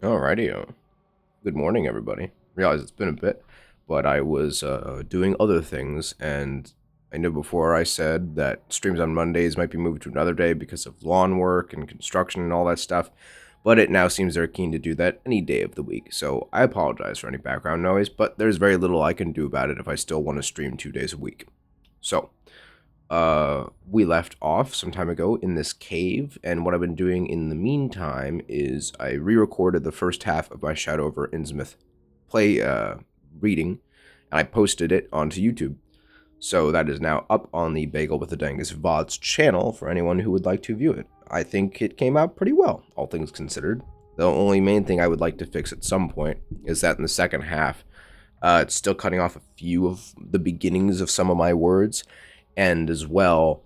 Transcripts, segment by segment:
Alrighty. Good morning, everybody. Realize it's been a bit, but I was doing other things, and I know before I said that streams on Mondays might be moved to another day because of lawn work and construction and all that stuff, but it now seems they're keen to do that any day of the week, so I apologize for any background noise, but there's very little I can do about it if I still want to stream 2 days a week. So, we left off some time ago in this cave, and what I've been doing in the meantime is I re-recorded the first half of my Shadow over Innsmouth play reading, and I posted it onto YouTube. So that is now up on the Bagel with the Dangus VODs channel for anyone who would like to view it. I think it came out pretty well, all things considered. The only main thing I would like to fix at some point is that in the second half, it's still cutting off a few of the beginnings of some of my words, and as well,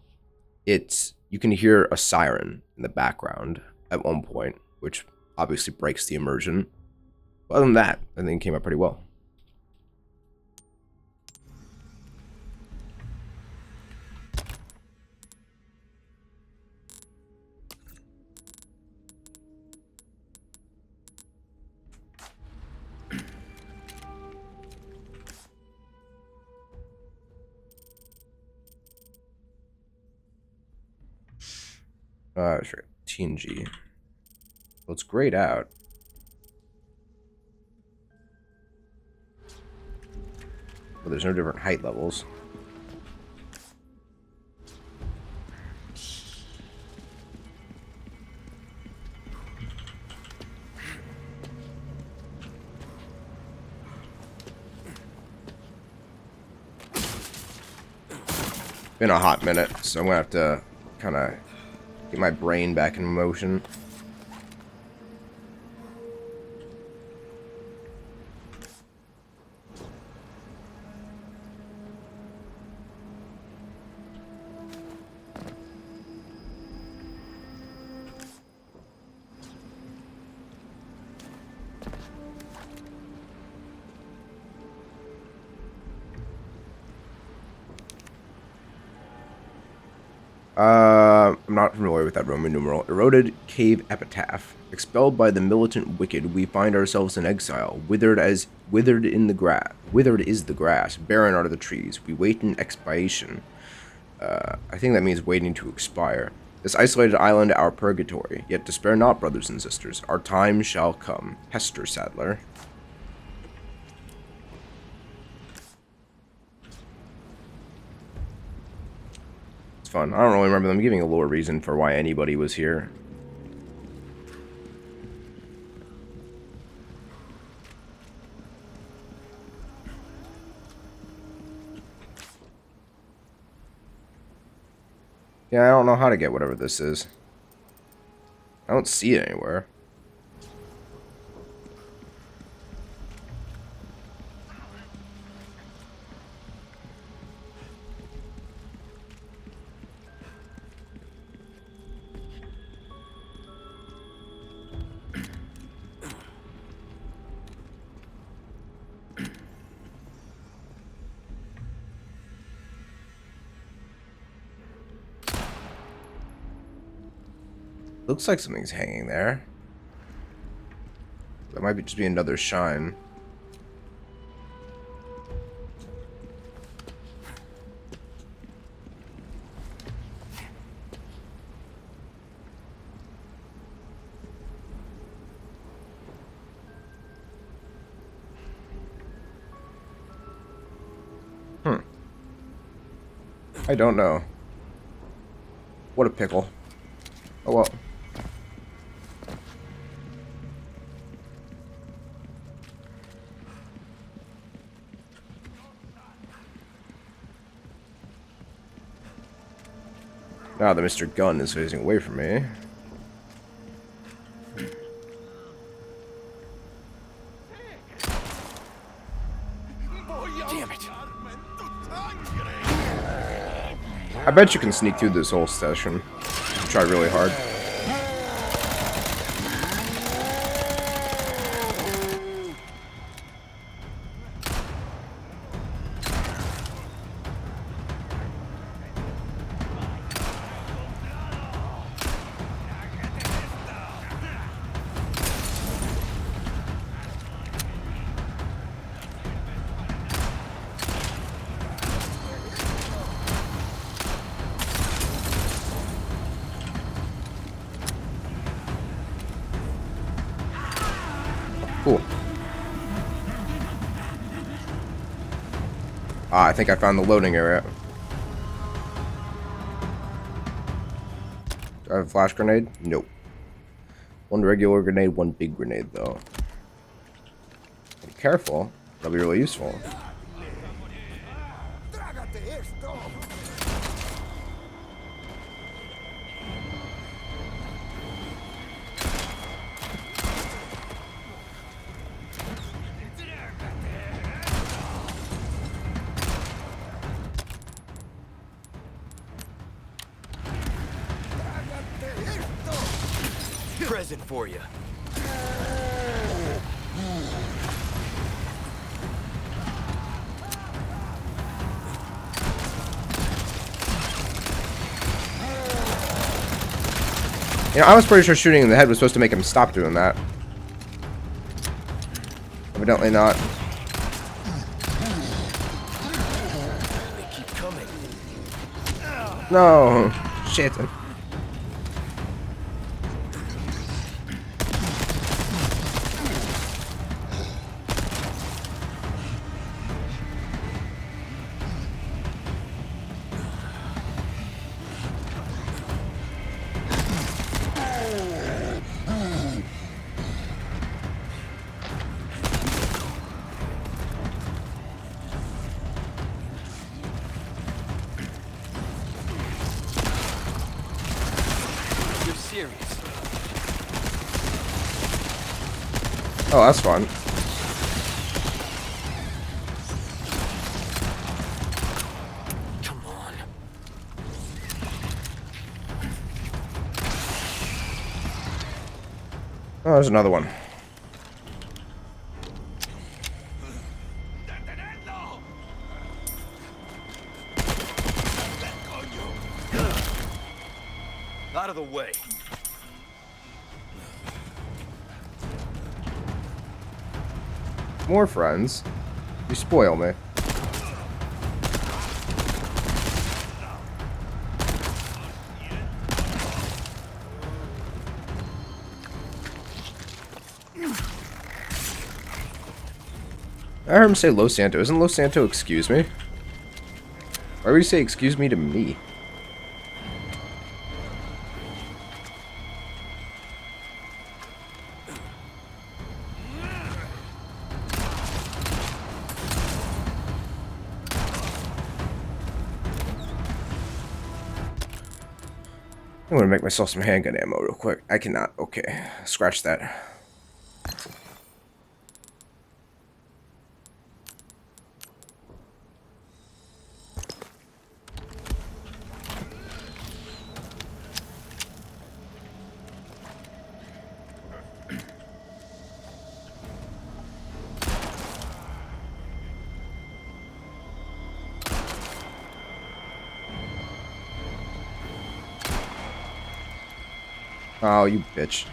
you can hear a siren in the background at one point, which obviously breaks the immersion. But other than that, I think it came out pretty well. Sure, TNG. Well, it's grayed out. But there's no different height levels. Been a hot minute, so I'm gonna have to kind of get my brain back in motion. I'm not familiar with that Roman numeral. Eroded cave epitaph. Expelled by the militant wicked, we find ourselves in exile. Withered is the grass. Barren are the trees. We wait in expiation. I think that means waiting to expire. This isolated island, our purgatory. Yet despair not, brothers and sisters. Our time shall come. Hester Sadler. Fun. I don't really remember them giving a lore reason for why anybody was here. Yeah, I don't know how to get whatever this is. I don't see it anywhere. Looks like something's hanging there. That might just be another shine. I don't know. What a pickle. Oh well. Now that Mr. Gunn is facing away from me. Damn it. I bet you can sneak through this whole session. Try really hard. Cool. Ah, I think I found the loading area. Do I have a flash grenade? Nope. One regular grenade, one big grenade, though. Be careful. That'll be really useful. Present for you. You know, I was pretty sure shooting in the head was supposed to make him stop doing that. Evidently not. They keep coming. No. Shit. You're serious. Oh, that's fun. Come on. Oh, there's another one. Out of the way. More friends. You spoil me. I heard him say Los Santo. Isn't Los Santo excuse me? Why would you say excuse me to me? I'm gonna make myself some handgun ammo real quick. I cannot. Okay. Scratch that. Oh, you bitch.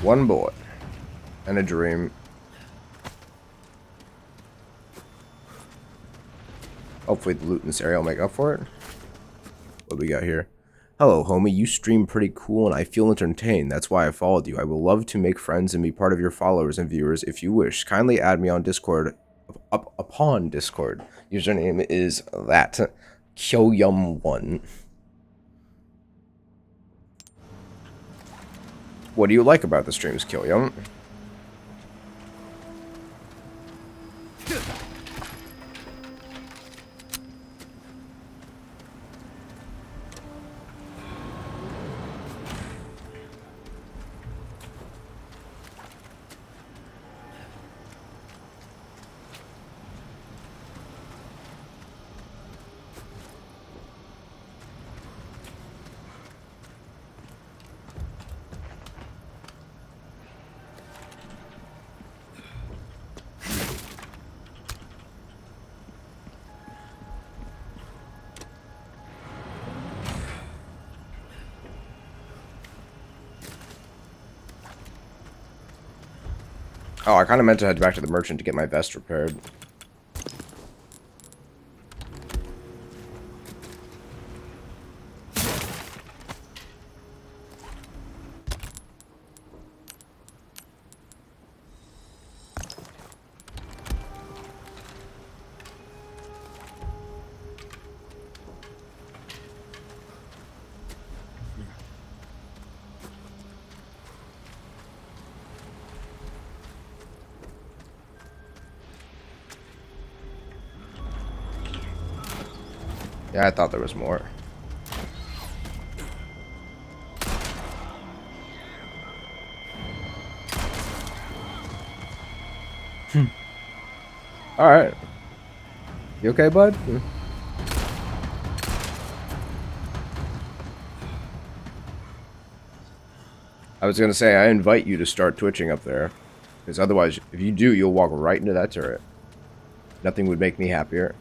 One bullet. And a dream. Hopefully the loot in this area will make up for it. What do we got here? Hello, homie. You stream pretty cool and I feel entertained. That's why I followed you. I will love to make friends and be part of your followers and viewers if you wish. Kindly add me on Discord. Upon Discord. Username is that. Kyoyum1. What do you like about the streams, Kyoyum? Oh, I kind of meant to head back to the merchant to get my vest repaired. Yeah, I thought there was more. Alright. You okay, bud? I was gonna say, I invite you to start twitching up there. Because otherwise, if you do, you'll walk right into that turret. Nothing would make me happier.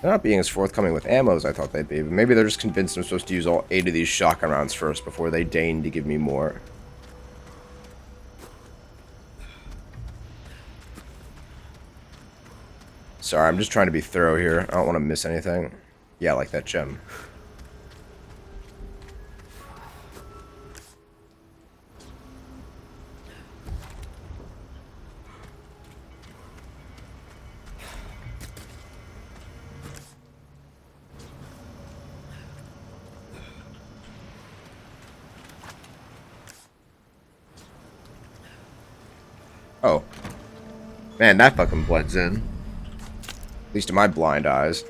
They're not being as forthcoming with ammo as I thought they'd be, but maybe they're just convinced I'm supposed to use all 8 of these shotgun rounds first before they deign to give me more. Sorry, I'm just trying to be thorough here. I don't want to miss anything. Yeah, like that gem. Oh. Man, that fucking blends in. At least to my blind eyes.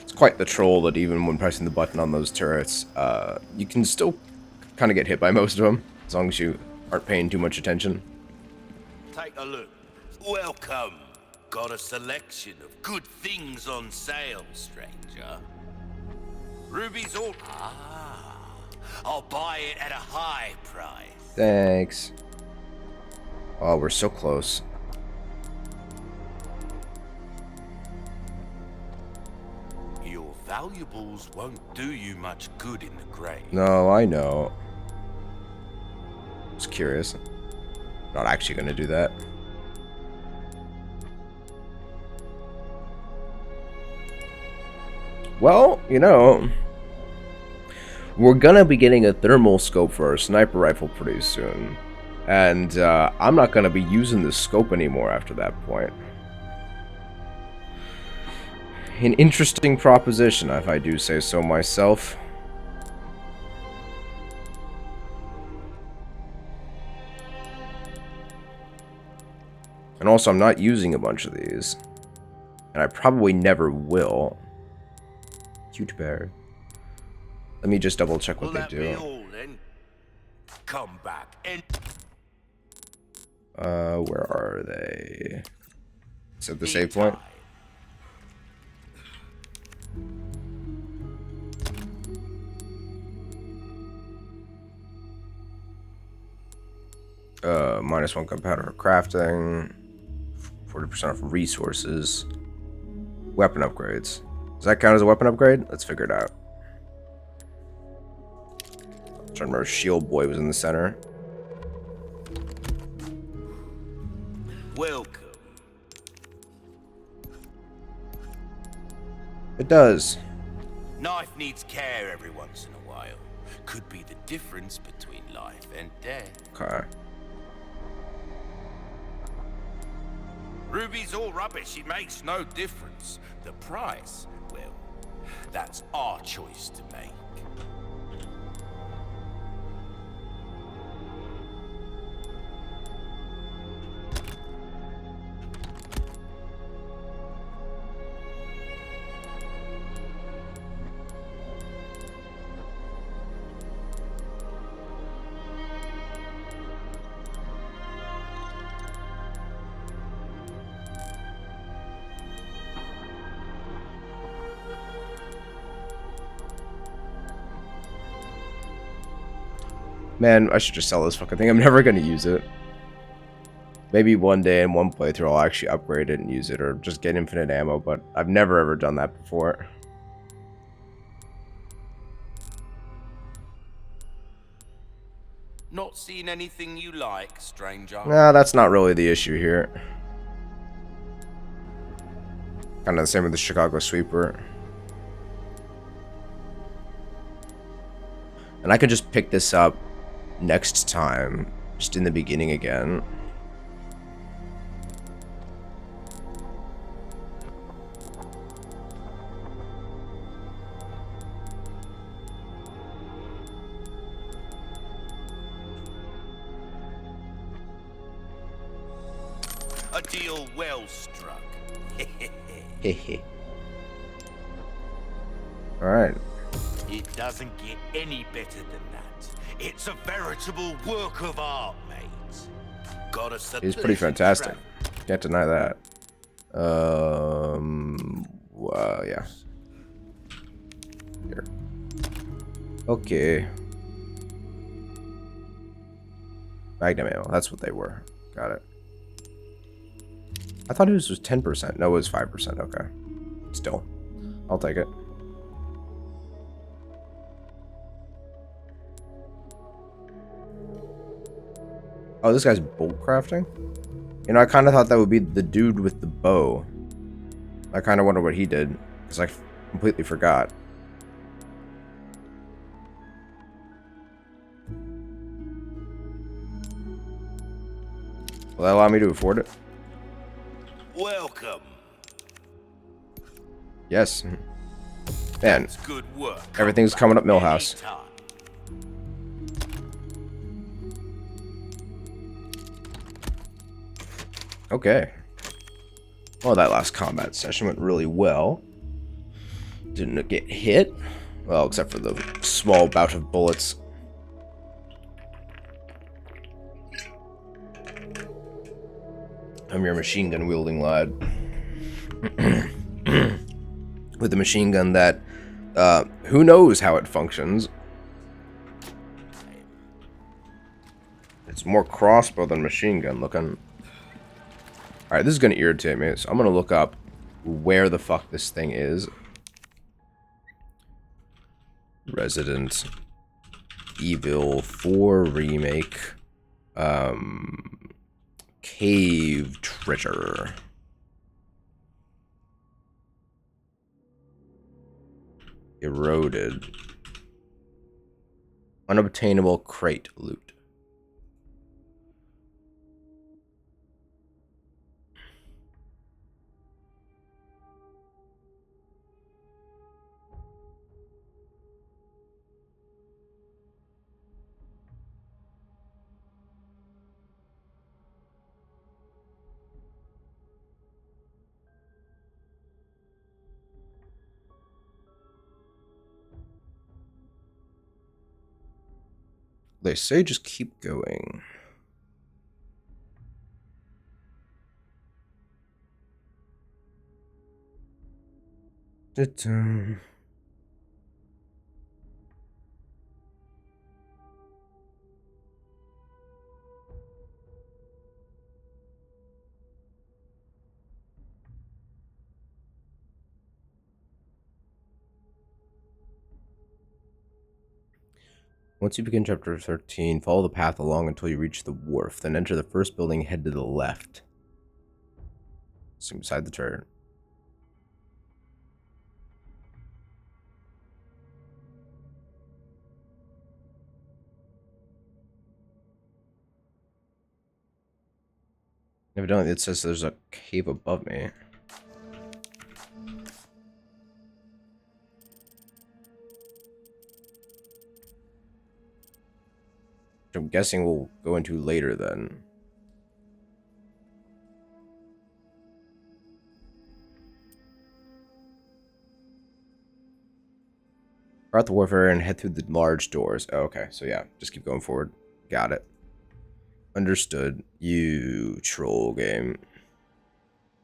It's quite the troll that even when pressing the button on those turrets, you can still kind of get hit by most of them, as long as you aren't paying too much attention. Take a look. Welcome. Got a selection of good things on sale, stranger. Ruby's all... Ah, I'll buy it at a high price. Thanks. Oh, we're so close. Your valuables won't do you much good in the grave. No, I know. Just curious. Not actually gonna do that. Well, you know, we're gonna be getting a thermal scope for our sniper rifle pretty soon. And I'm not gonna be using the scope anymore after that point. An interesting proposition, if I do say so myself. And also, I'm not using a bunch of these. And I probably never will. Huge bear. Let me just double check what they do. All, then? Come back and... Where are they? Is it the save point? -1 gunpowder for crafting. 40% off resources. Weapon upgrades. Does that count as a weapon upgrade? Let's figure it out. I'm trying to remember, Shield Boy was in the center. Welcome. It does. Knife needs care every once in a while. Could be the difference between life and death. Okay. Ruby's all rubbish. It makes no difference. The price, well, that's our choice to make. Man, I should just sell this fucking thing. I'm never gonna use it. Maybe one day in one playthrough I'll actually upgrade it and use it, or just get infinite ammo, but I've never ever done that before. Not seen anything you like, stranger? Nah, that's not really the issue here. Kind of the same with the Chicago Sweeper. And I could just pick this up next time, just in the beginning again. A deal well struck. Hehe. Alright. It doesn't get any better than that. It's a veritable work of art, mate. Got a He's pretty fantastic. Can't deny that. Well, yeah. Here. Okay. Magnum ammo. That's what they were. Got it. I thought his was 10%. No, it was 5%. Okay. Still. I'll take it. Oh, this guy's bolt crafting? You know, I kind of thought that would be the dude with the bow. I kind of wonder what he did, because I completely forgot. Will that allow me to afford it? Welcome. Yes. Man, That's good work. everything's coming up Millhouse. Anytime. Okay. Well, that last combat session went really well. Didn't get hit. Well, except for the small bout of bullets. I'm your machine gun wielding lad. With a machine gun that, who knows how it functions. It's more crossbow than machine gun looking. Alright, this is going to irritate me, so I'm going to look up where the fuck this thing is. Resident Evil 4 Remake. Cave treasure. Eroded. Unobtainable crate loot. They say just keep going. Once you begin chapter 13, follow the path along until you reach the wharf, then enter the first building, head to the left. Sitting beside the turret. Evidently it says there's a cave above me. Which I'm guessing we'll go into later then. Start the warfare and head through the large doors. Oh, okay, so yeah, just keep going forward. Got it. Understood. You troll game.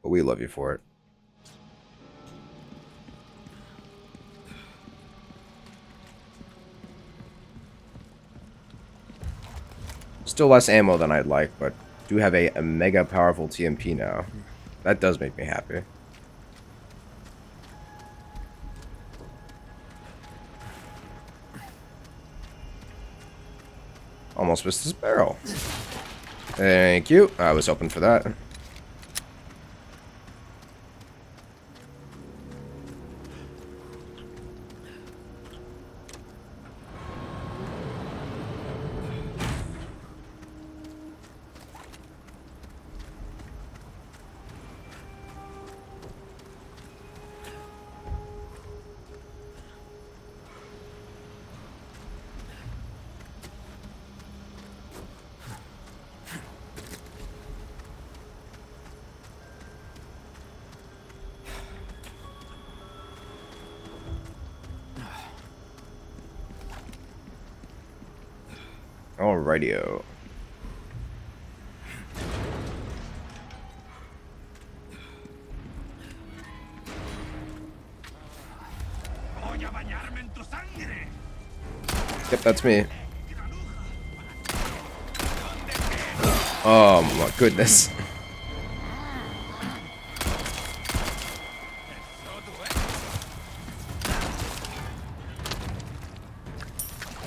But we love you for it. Still less ammo than I'd like, but do have a mega powerful TMP now. That does make me happy. Almost missed his barrel. Thank you. I was hoping for that. Alrighty-o. Yep, that's me. Oh my goodness.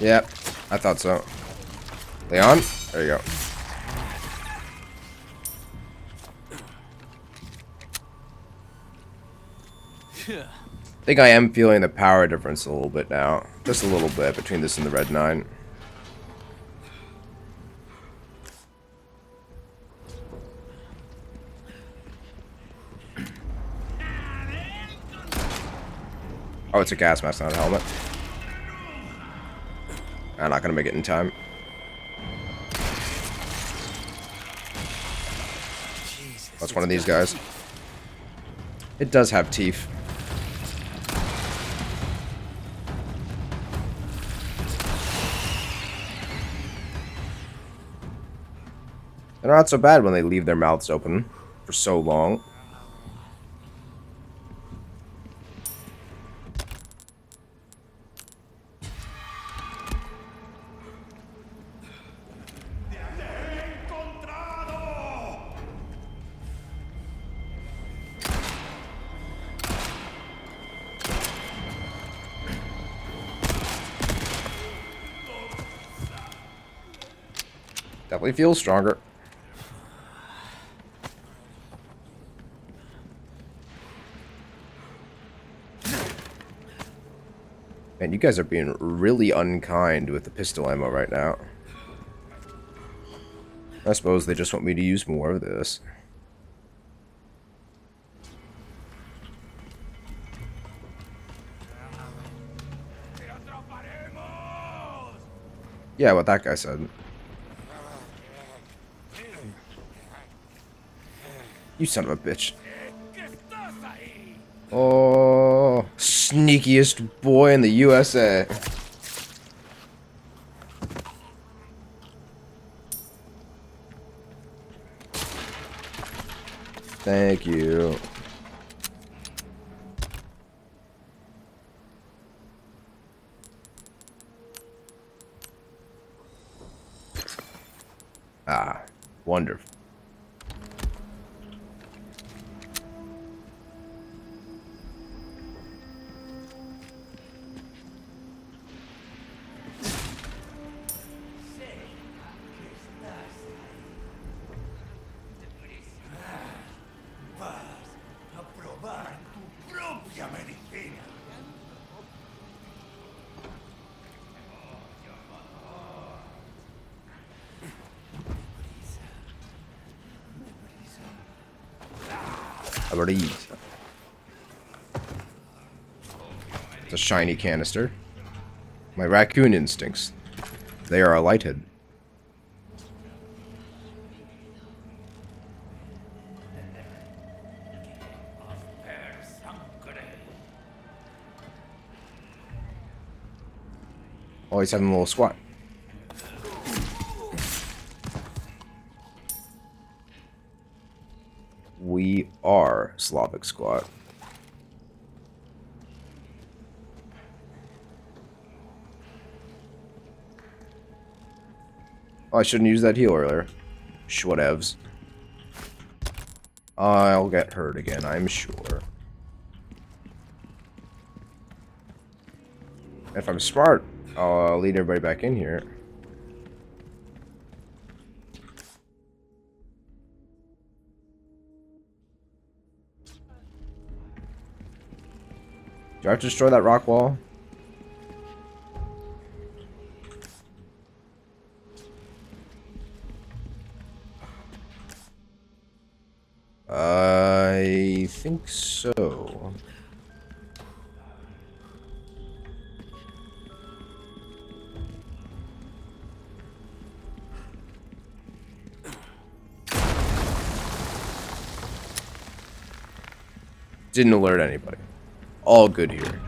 Yep, I thought so. Leon? There you go. I think I am feeling the power difference a little bit now. Just a little bit between this and the Red 9. Oh, it's a gas mask, not a helmet. I'm not gonna make it in time. That's one of these guys. It does have teeth. They're not so bad when they leave their mouths open for so long. Definitely feels stronger. Man, you guys are being really unkind with the pistol ammo right now. I suppose they just want me to use more of this. Yeah, what that guy said. You son of a bitch. Oh, sneakiest boy in the USA. Thank you. Ah, wonderful. It's a shiny canister. My raccoon instincts. They are alighted. Oh, he's having a little squat. We are Slavic squat. Oh, I shouldn't use that heal earlier. Whatevs. I'll get hurt again, I'm sure. If I'm smart, I'll lead everybody back in here. Do I have to destroy that rock wall? I think so. Didn't alert anybody. All good here.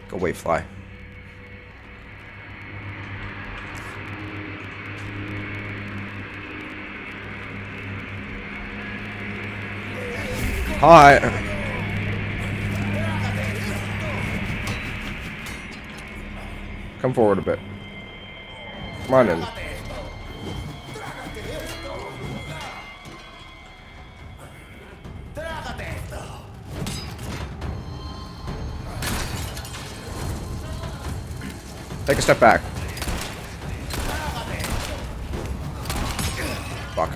Go away, fly. Hi. Come forward a bit. Come on in. Take a step back. Fuck.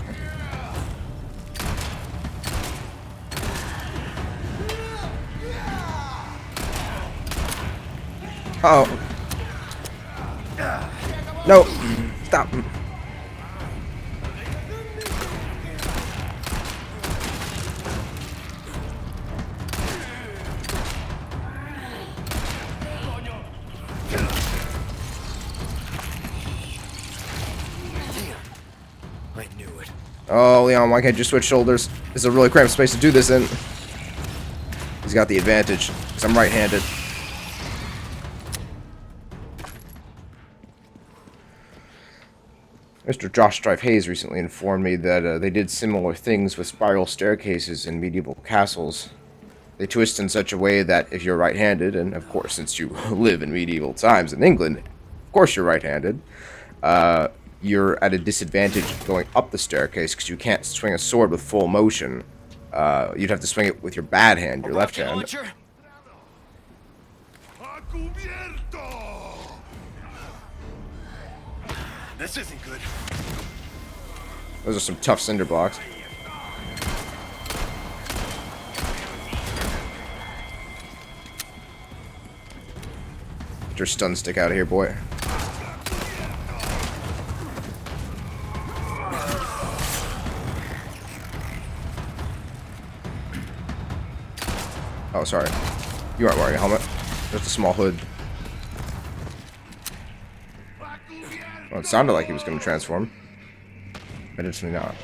Uh-oh. No. Stop. I knew it. Oh, Leon, why can't you switch shoulders? This is a really cramped space to do this in. He's got the advantage, because I'm right-handed. Mr. Josh Strife Hayes recently informed me that they did similar things with spiral staircases in medieval castles. They twist in such a way that if you're right-handed, and of course since you live in medieval times in England, of course you're right-handed, you're at a disadvantage going up the staircase because you can't swing a sword with full motion. You'd have to swing it with your bad hand, your left hand. This isn't good. Those are some tough cinder blocks. Get your stun stick out of here, boy. Oh, sorry. You aren't wearing a helmet. Just a small hood. Well, it sounded like he was going to transform. Eventually not.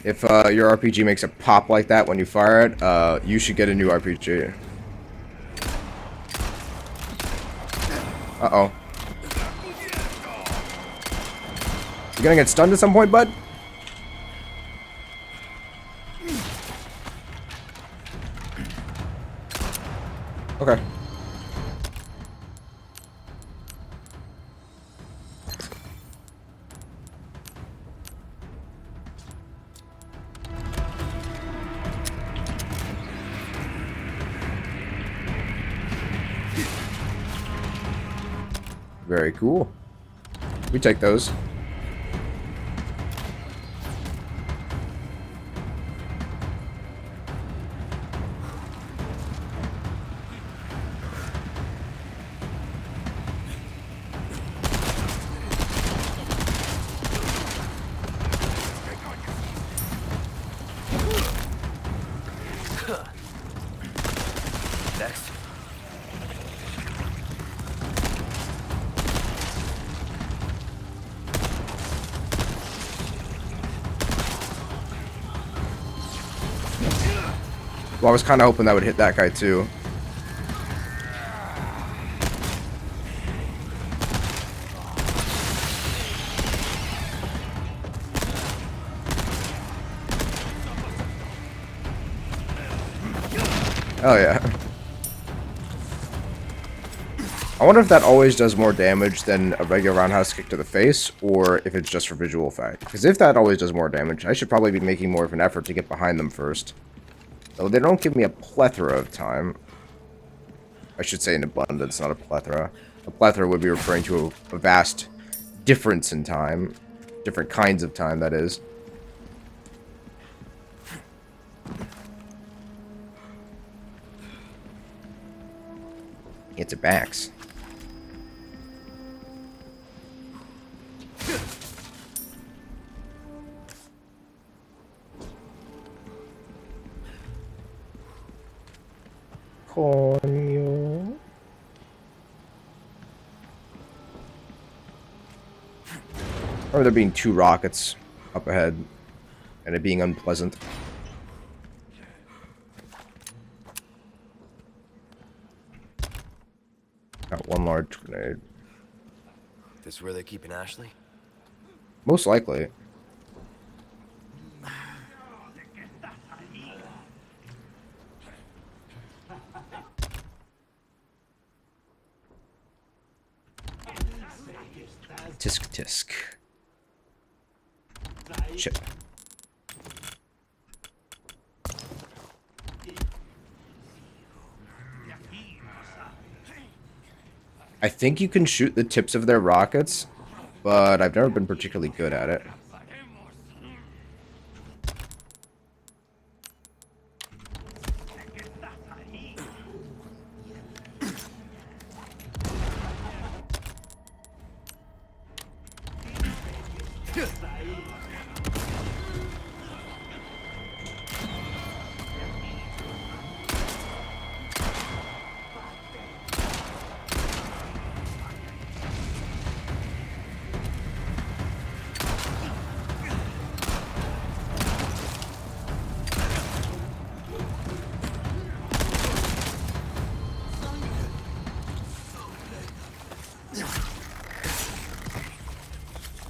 If your RPG makes a pop like that when you fire it, you should get a new RPG. Uh-oh. You gonna get stunned at some point, bud? Okay. Very cool. We take those. Next. Well, I was kind of hoping that would hit that guy too. Oh yeah. I wonder if that always does more damage than a regular roundhouse kick to the face, or if it's just for visual effect. Because if that always does more damage, I should probably be making more of an effort to get behind them first. Though they don't give me a plethora of time. I should say an abundance, not a plethora. A plethora would be referring to a vast difference in time. Different kinds of time, that is. It's a Bax. Coño. Or there being 2 rockets up ahead, and it being unpleasant. Got 1 large grenade. This where they're keeping Ashley? Most likely. Tisk tisk. Shit. I think you can shoot the tips of their rockets, but I've never been particularly good at it.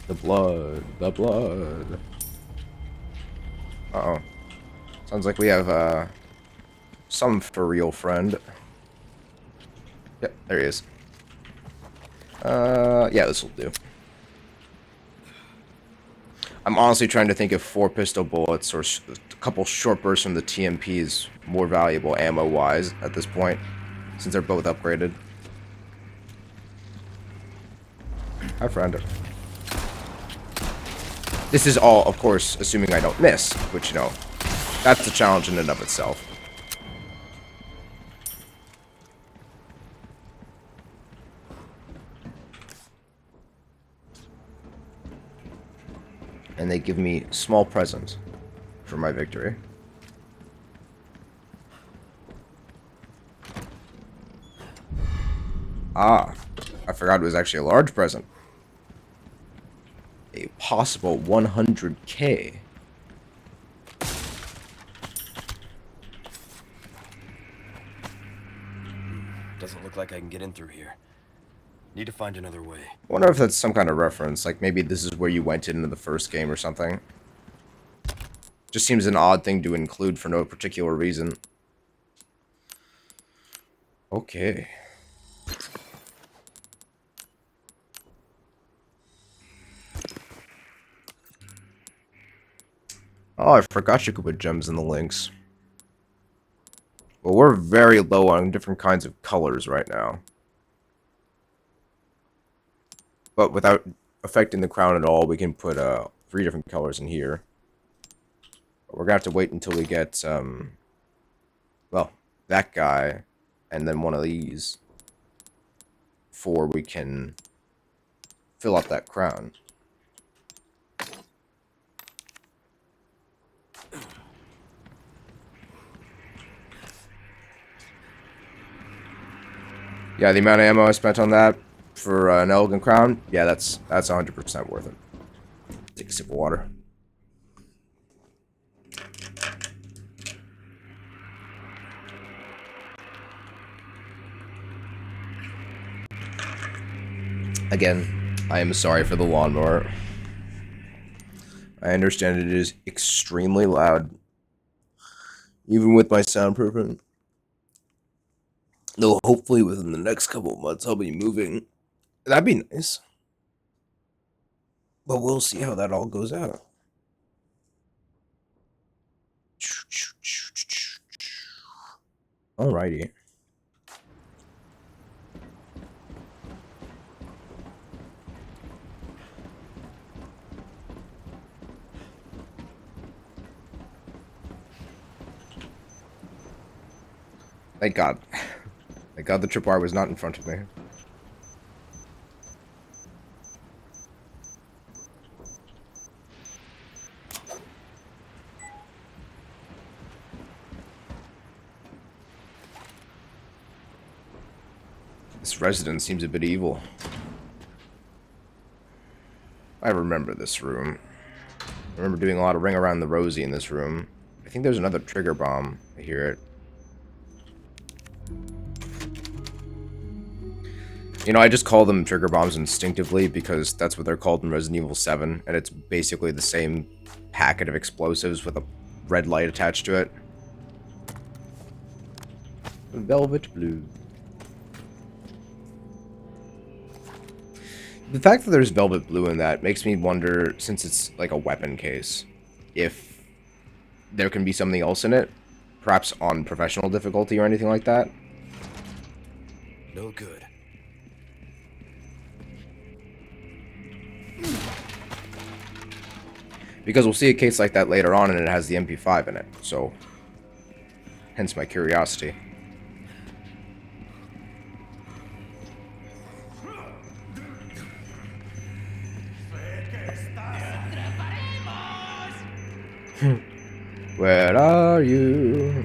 The blood, the blood. Uh-oh. Sounds like we have, some for real friend. Yep, there he is. Yeah, this will do. I'm honestly trying to think if 4 pistol bullets or a couple short bursts from the TMP is more valuable ammo-wise at this point, since they're both upgraded. Hi, friend. This is all, of course, assuming I don't miss, which, you know, that's a challenge in and of itself. And they give me small present for my victory. Ah, I forgot it was actually a large present. A possible 100K. Doesn't look like I can get in through here. Need to find another way. I wonder if that's some kind of reference, like maybe this is where you went into the first game or something. Just seems an odd thing to include for no particular reason. Okay. Oh, I forgot you could put gems in the links. Well, we're very low on different kinds of colors right now. But without affecting the crown at all, we can put 3 different colors in here. We're gonna have to wait until we get, well, that guy, and then one of these, before we can fill up that crown. Yeah, the amount of ammo I spent on that for an elegant crown, yeah, that's 100% worth it. Take a sip of water. Again, I am sorry for the lawnmower. I understand it is extremely loud, even with my soundproofing. Though hopefully within the next couple of months I'll be moving. That'd be nice. But we'll see how that all goes out. Alrighty. Thank God. Thank God the tripwire was not in front of me. This residence seems a bit evil. I remember this room. I remember doing a lot of ring around the rosy in this room. I think there's another trigger bomb. I hear it. You know, I just call them trigger bombs instinctively because that's what they're called in Resident Evil 7, and it's basically the same packet of explosives with a red light attached to it. Velvet blue. The fact that there's velvet blue in that makes me wonder, since it's like a weapon case, if there can be something else in it, perhaps on professional difficulty or anything like that. No good. Because we'll see a case like that later on and it has the MP5 in it, so hence my curiosity. Where are you?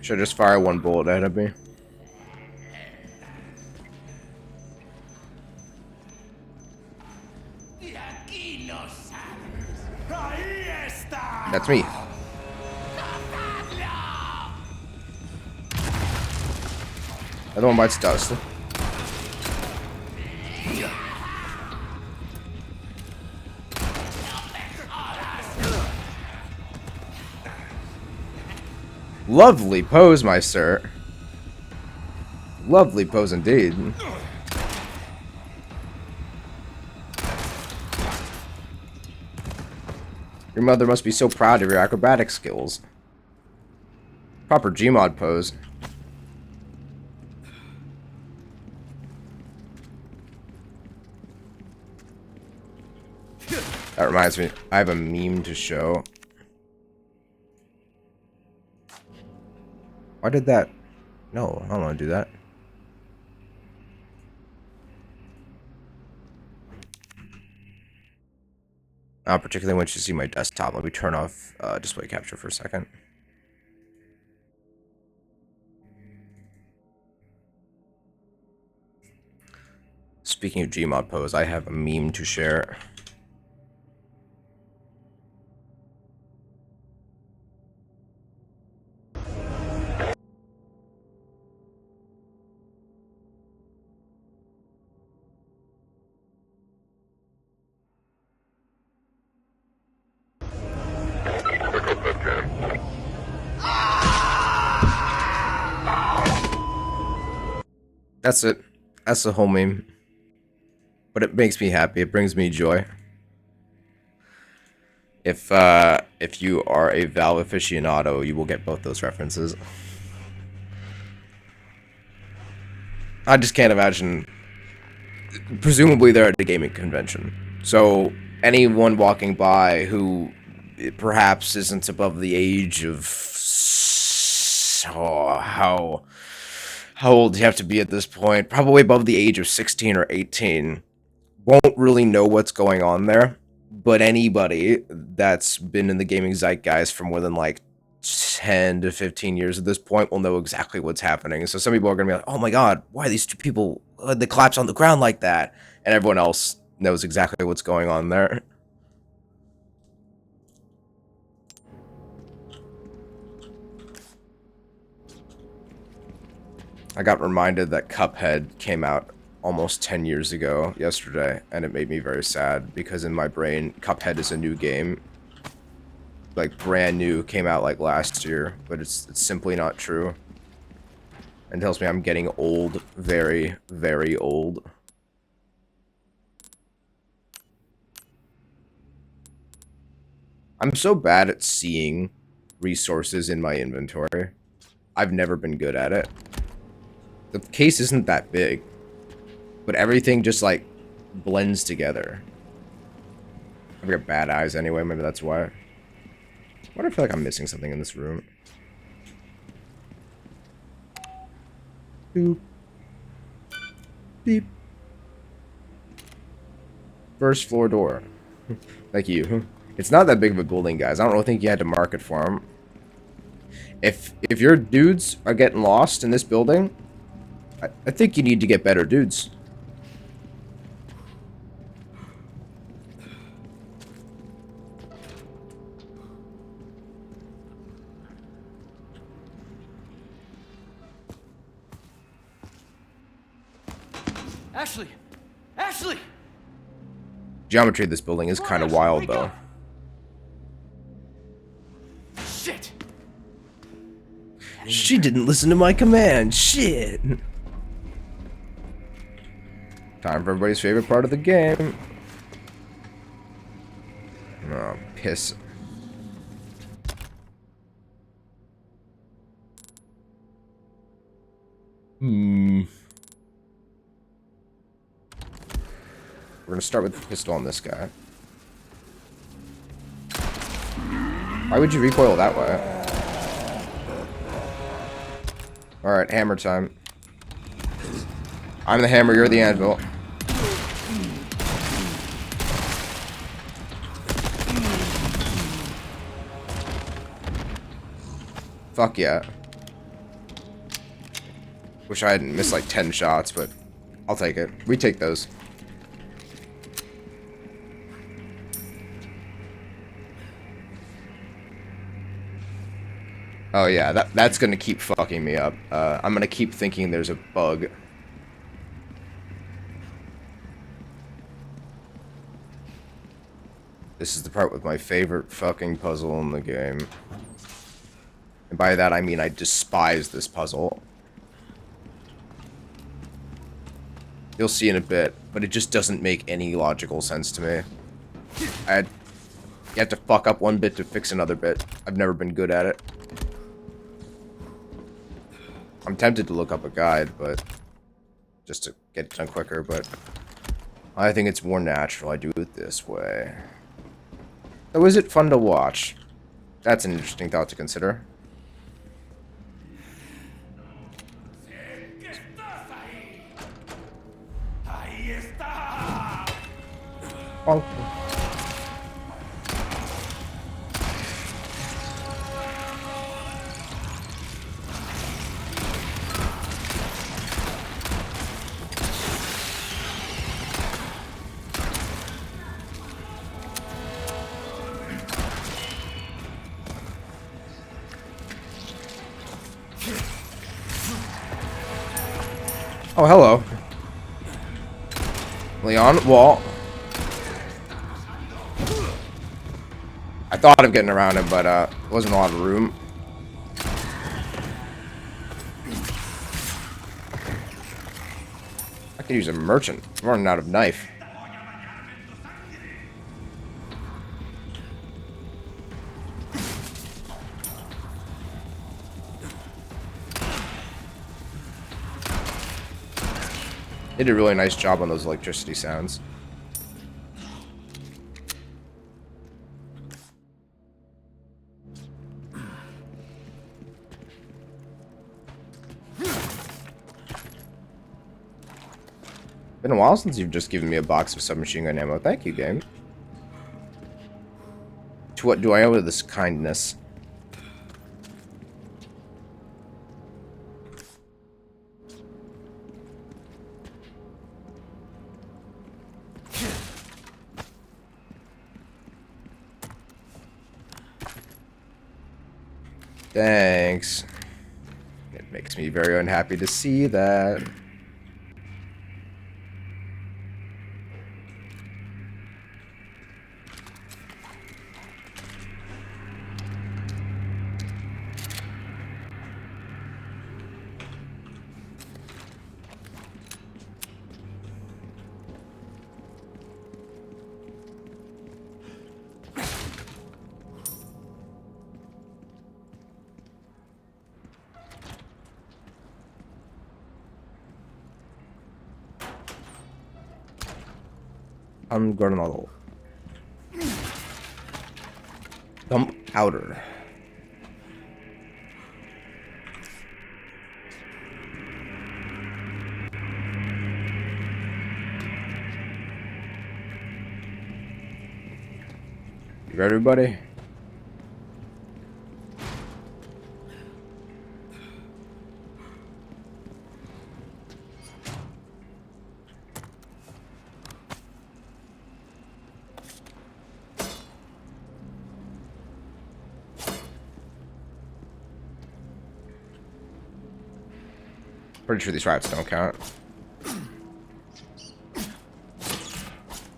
Should I just fire one bullet ahead of me? That's me. Another one bites dust. Lovely pose, my sir. Lovely pose indeed. Your mother must be so proud of your acrobatic skills. Proper Gmod pose. That reminds me, I have a meme to show. Why did that? No, I don't want to do that. Particularly once you see my desktop. Let me turn off display capture for a second. Speaking of Gmod pose, I have a meme to share. That's it. That's the whole meme. But it makes me happy. It brings me joy. If you are a Valve aficionado, you will get both those references. I just can't imagine. Presumably they're at a gaming convention, so anyone walking by who perhaps isn't above the age of how old do you have to be at this point? Probably above the age of 16 or 18. Won't really know what's going on there, but anybody that's been in the gaming zeitgeist for more than like 10 to 15 years at this point will know exactly what's happening. So some people are going to be like, oh my god, why are these two people, they collapse on the ground like that? And everyone else knows exactly what's going on there. I got reminded that Cuphead came out almost 10 years ago yesterday, and it made me very sad because in my brain, Cuphead is a new game. Like, brand new, came out like last year, but it's simply not true. And tells me I'm getting old, very, very old. I'm so bad at seeing resources in my inventory. I've never been good at it. The case isn't that big, but everything just, like, blends together. I've got bad eyes anyway, maybe that's why. Why do I feel like I'm missing something in this room? Boop. Beep. First floor door. Thank you. It's not that big of a building, guys. I don't really think you had to mark it for them. If your dudes are getting lost in this building, I think you need to get better dudes. Ashley! Ashley! Geometry of this building is kind of wild, though. Shit! She didn't listen to my command. Shit. Time for everybody's favorite part of the game. Oh, piss. We're gonna start with the pistol on this guy. Why would you recoil that way? Alright, hammer time. I'm the hammer, you're the anvil. Fuck yeah. Wish I hadn't missed like 10 shots, but I'll take it. We take those. Oh yeah, that's gonna keep fucking me up. I'm gonna keep thinking there's a bug. This is the part with my favorite fucking puzzle in the game. And by that I mean I despise this puzzle. You'll see in a bit, but it just doesn't make any logical sense to me. You have to fuck up one bit to fix another bit. I've never been good at it. I'm tempted to look up a guide, but just to get it done quicker, but I think it's more natural I do it this way. So is it fun to watch? That's an interesting thought to consider. Bonk. Oh, hello. Leon, wall. I thought of getting around him, but there wasn't a lot of room. I could use a merchant. I'm running out of knife. They did a really nice job on those electricity sounds. Been a while since you've just given me a box of submachine gun ammo. Thank you, game. To what do I owe this kindness? Thanks. It makes me very unhappy to see that. Granado. Gunpowder. You ready, everybody? Pretty sure these rats don't count.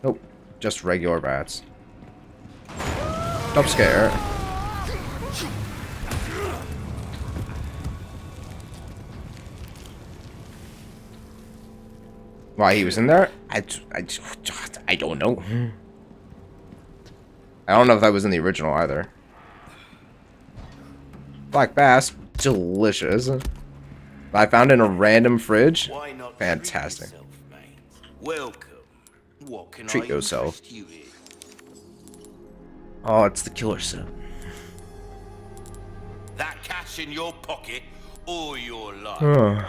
Nope, just regular rats. Don't scare. Why he was in there? I don't know. I don't know if that was in the original either. Black bass, delicious. I found in a random fridge. Why not Fantastic. treat yourself, mate? Welcome. What can Treat I yourself. interest you in? Oh, it's the killer set. That cash in your pocket or your life?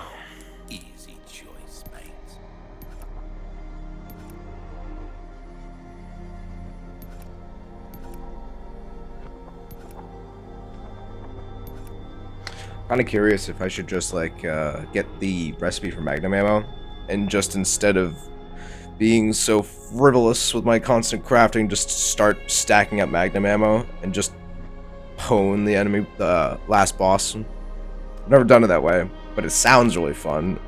Easy choice, mate. Kind of curious if I should just like get the recipe for Magnum ammo, and just instead of being so frivolous with my constant crafting, just start stacking up Magnum ammo and just pwn the enemy, the last boss. I've never done it that way, but it sounds really fun.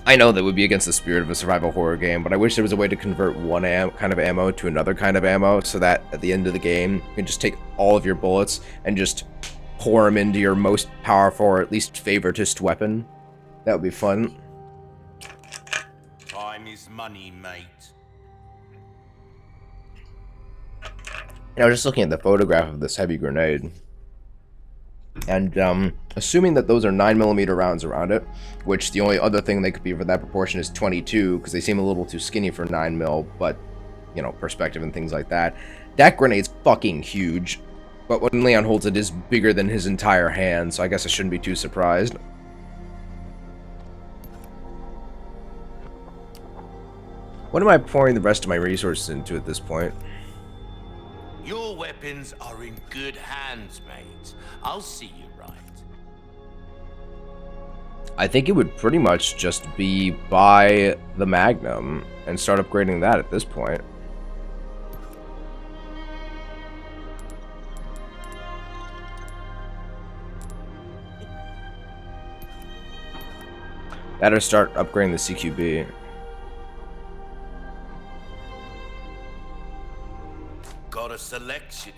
I know that would be against the spirit of a survival horror game, but I wish there was a way to convert one kind of ammo to another kind of ammo, so that at the end of the game, you can just take all of your bullets and just pour them into your most powerful, or at least favoritist weapon. That would be fun. Time is money, mate. I was just looking at the photograph of this heavy grenade, and assuming that those are 9mm rounds around it, which the only other thing they could be for that proportion is 22, because they seem a little too skinny for 9mm, but, you know, perspective and things like that. That grenade's fucking huge, but when Leon holds it, is bigger than his entire hand, so I guess I shouldn't be too surprised. What am I pouring the rest of my resources into at this point? Your weapons are in good hands, mate. I'll see you right. I think it would pretty much just be buy the Magnum and start upgrading that at this point. That or start upgrading the CQB. Got a selection.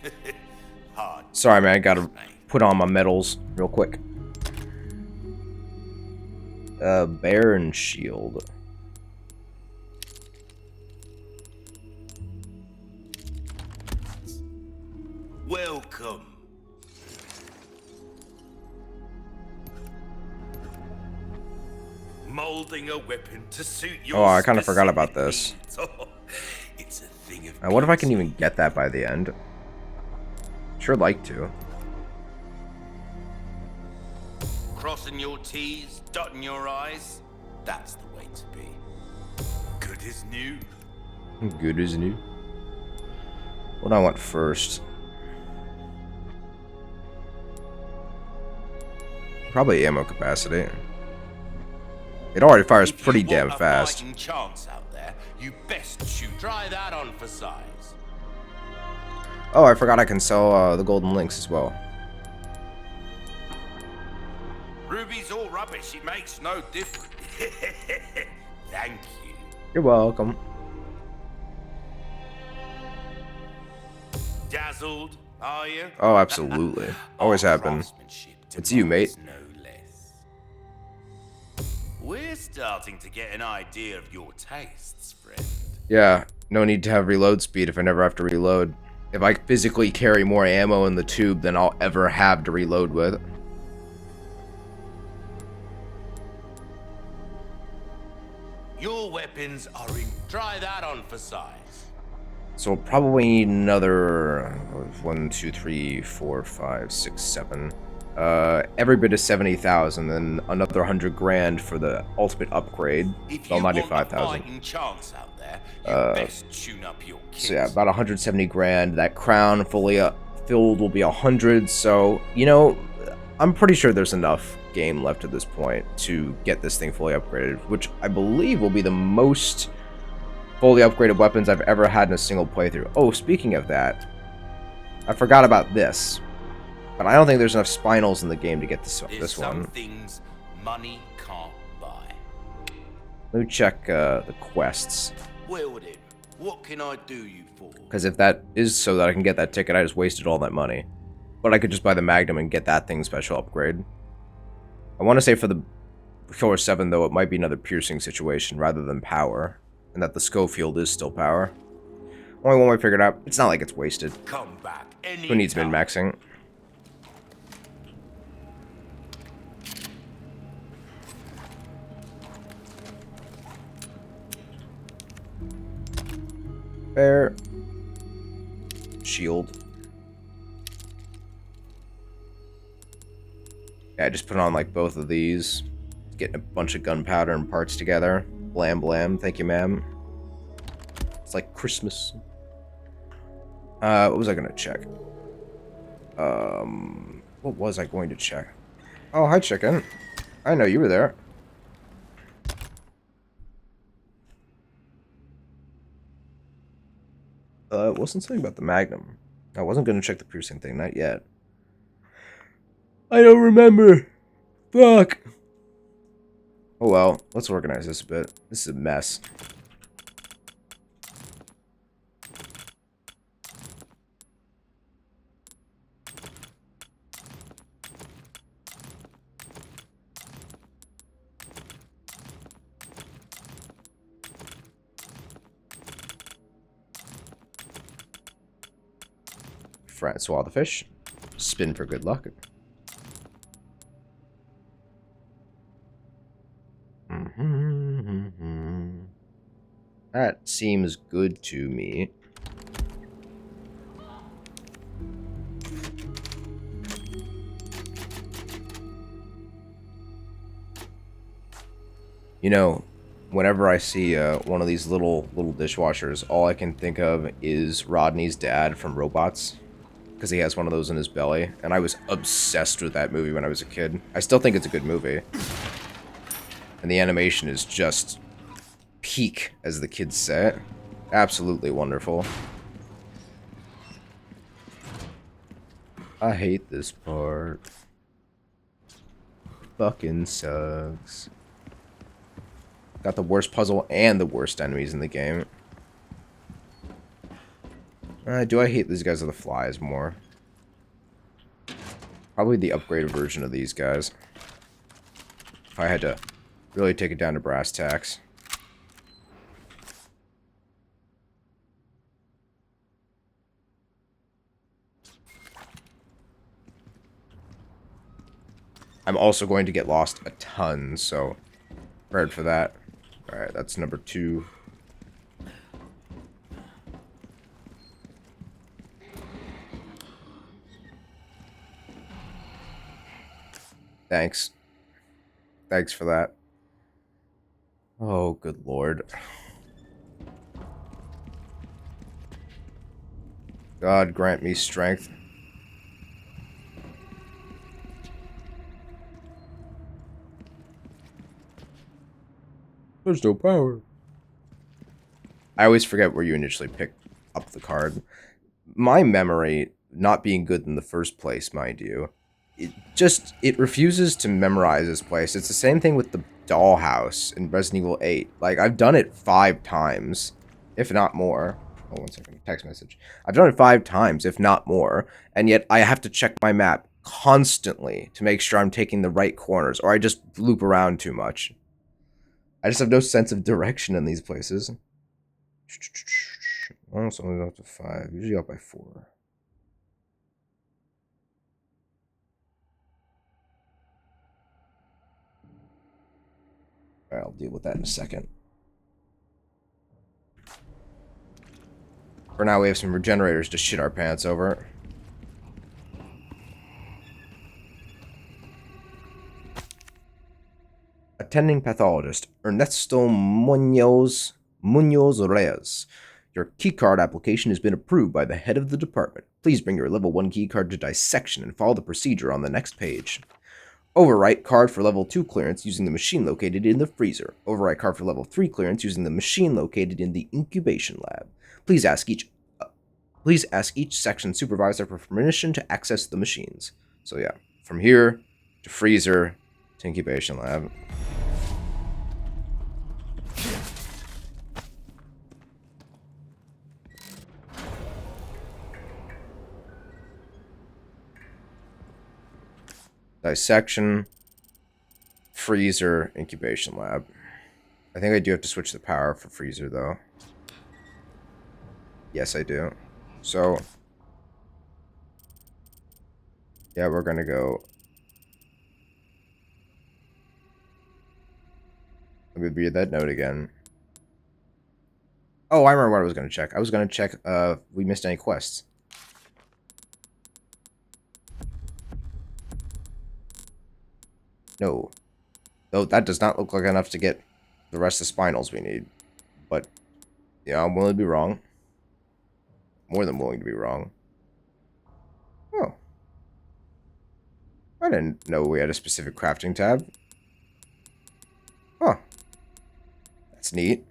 Hard. Sorry, man, I gotta put on my medals real quick. Bear and shield. Welcome. Molding a weapon to suit your Oh, I kind of forgot specific about this. needs. Oh, it's a thing of What if I can beauty. even get that by the end? Sure like to. Crossing your T's, dotting your I's. That's the way to be. Good as new. Good as new. What do I want first? Probably ammo capacity. It already fires If you pretty want damn a fast. fighting chance out there, you best shoot. Try that on for size. Oh, I forgot I can sell the golden links as well. Ruby's all rubbish. It makes no difference. Thank you. You're welcome. Dazzled, are you? Oh, absolutely. Always have been. Craftsmanship It's you, mate. demands no less. We're starting to get an idea of your tastes, friend. Yeah, no need to have reload speed if I never have to reload. If I physically carry more ammo in the tube than I'll ever have to reload with. Your weapons are in. Try that on for size. So we'll probably need another 1, 2, 3, 4, 5, 6, 7. Every bit is 70,000, then another 100 grand for the ultimate upgrade. If Well, you want a 95,000. fighting chance out there, you best tune up your So yeah, kit. about 170 grand. That crown fully filled will be 100. So, you know, I'm pretty sure there's enough game left at this point to get this thing fully upgraded, which I believe will be the most fully upgraded weapons I've ever had in a single playthrough. Oh, speaking of that, I forgot about this, but I don't think there's enough spinals in the game to get There's this some one. things money can't buy. Let me check the quests, Well then, what can I do you for? because if that is so that I can get that ticket, I just wasted all that money. But I could just buy the Magnum and get that thing special upgrade. I want to say for the Killer 7, though, it might be another piercing situation rather than power, and that the Schofield is still power. Only one way to figure it out. It's not like it's wasted. Come back any Who needs time. min-maxing? Fair. Shield. Yeah, I just put on like both of these. Getting a bunch of gunpowder and parts together. Blam blam. Thank you, ma'am. It's like Christmas. What was I gonna check? What was I going to check? Oh, hi, chicken. I know you were there. It wasn't something about the Magnum. I wasn't gonna check the piercing thing, not yet. I don't remember. Fuck. Oh well, let's organize this a bit. This is a mess. Swallow the fish. Spin for good luck. That seems good to me. You know, whenever I see one of these little dishwashers, all I can think of is Rodney's dad from Robots, because he has one of those in his belly, and I was obsessed with that movie when I was a kid. I still think it's a good movie. And the animation is just peak, as the kids say. Absolutely wonderful. I hate this part. Fucking sucks. Got the worst puzzle and the worst enemies in the game. Do I hate these guys or the flies more? Probably the upgraded version of these guys. If I had to really take it down to brass tacks. I'm also going to get lost a ton, so prepared for that. Alright, that's number 2. Thanks. Thanks for that. Oh, good lord. God grant me strength. There's no power. I always forget where you initially pick up the card. My memory, not being good in the first place, mind you, it refuses to memorize this place. It's the same thing with the dollhouse in Resident Evil 8. Like, I've done it 5 times, if not more. Oh, 1 second. Text message. I've done it 5 times, if not more, and yet I have to check my map constantly to make sure I'm taking the right corners, or I just loop around too much. I just have no sense of direction in these places. Oh, so only up to 5. Usually up by 4. Alright, I'll deal with that in a second. For now, we have some regenerators to shit our pants over. Attending pathologist, Ernesto Munoz Reyes. Your keycard application has been approved by the head of the department. Please bring your level 1 keycard to dissection and follow the procedure on the next page. Overwrite card for level 2 clearance using the machine located in the freezer. Overwrite card for level 3 clearance using the machine located in the incubation lab. Please ask each section supervisor for permission to access the machines. So yeah, from here to freezer to incubation lab. Dissection, freezer, incubation lab. I think I do have to switch the power for freezer, though. Yes, I do. So, yeah, we're gonna go. Let me read that note again. Oh, I remember what I was gonna check. I was gonna check if we missed any quests. No. Though that does not look like enough to get the rest of the spinals we need. But, yeah, I'm willing to be wrong. More than willing to be wrong. Oh. I didn't know we had a specific crafting tab. Huh. That's neat.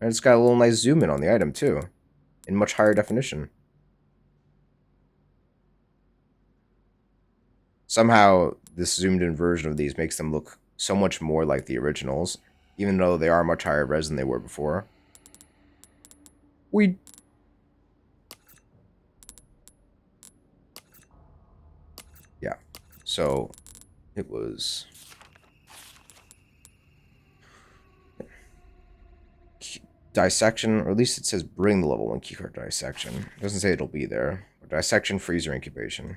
And it's got a little nice zoom in on the item, too. In much higher definition. Somehow, this zoomed in version of these makes them look so much more like the originals, even though they are much higher res than they were before. Yeah. So, it was... dissection, or at least it says bring the level 1 keycard dissection. It doesn't say it'll be there. Dissection, freezer, incubation.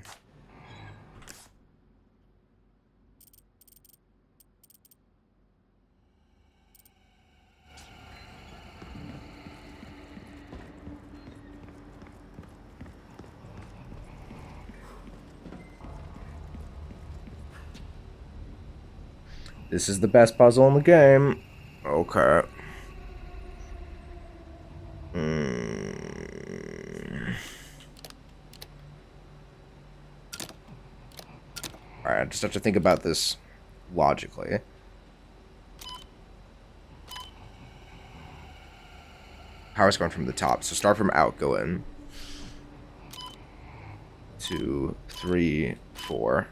This is the best puzzle in the game. Okay. Alright, I just have to think about this logically. Power's going from the top. So start from out, go in. 2, 3, 4.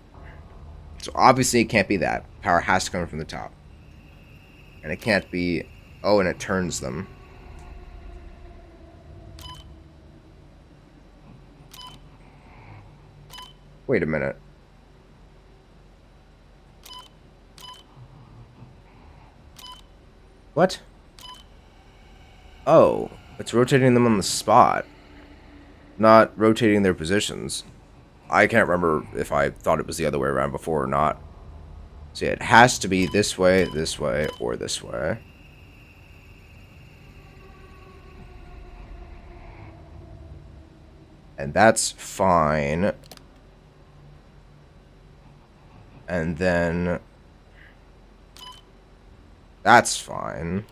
So obviously it can't be that. Power has to come from the top. And it can't be... Oh, and it turns them. Wait a minute. What? Oh, it's rotating them on the spot. Not rotating their positions. I can't remember if I thought it was the other way around before or not. See, it has to be this way, or this way. And that's fine. And then... that's fine.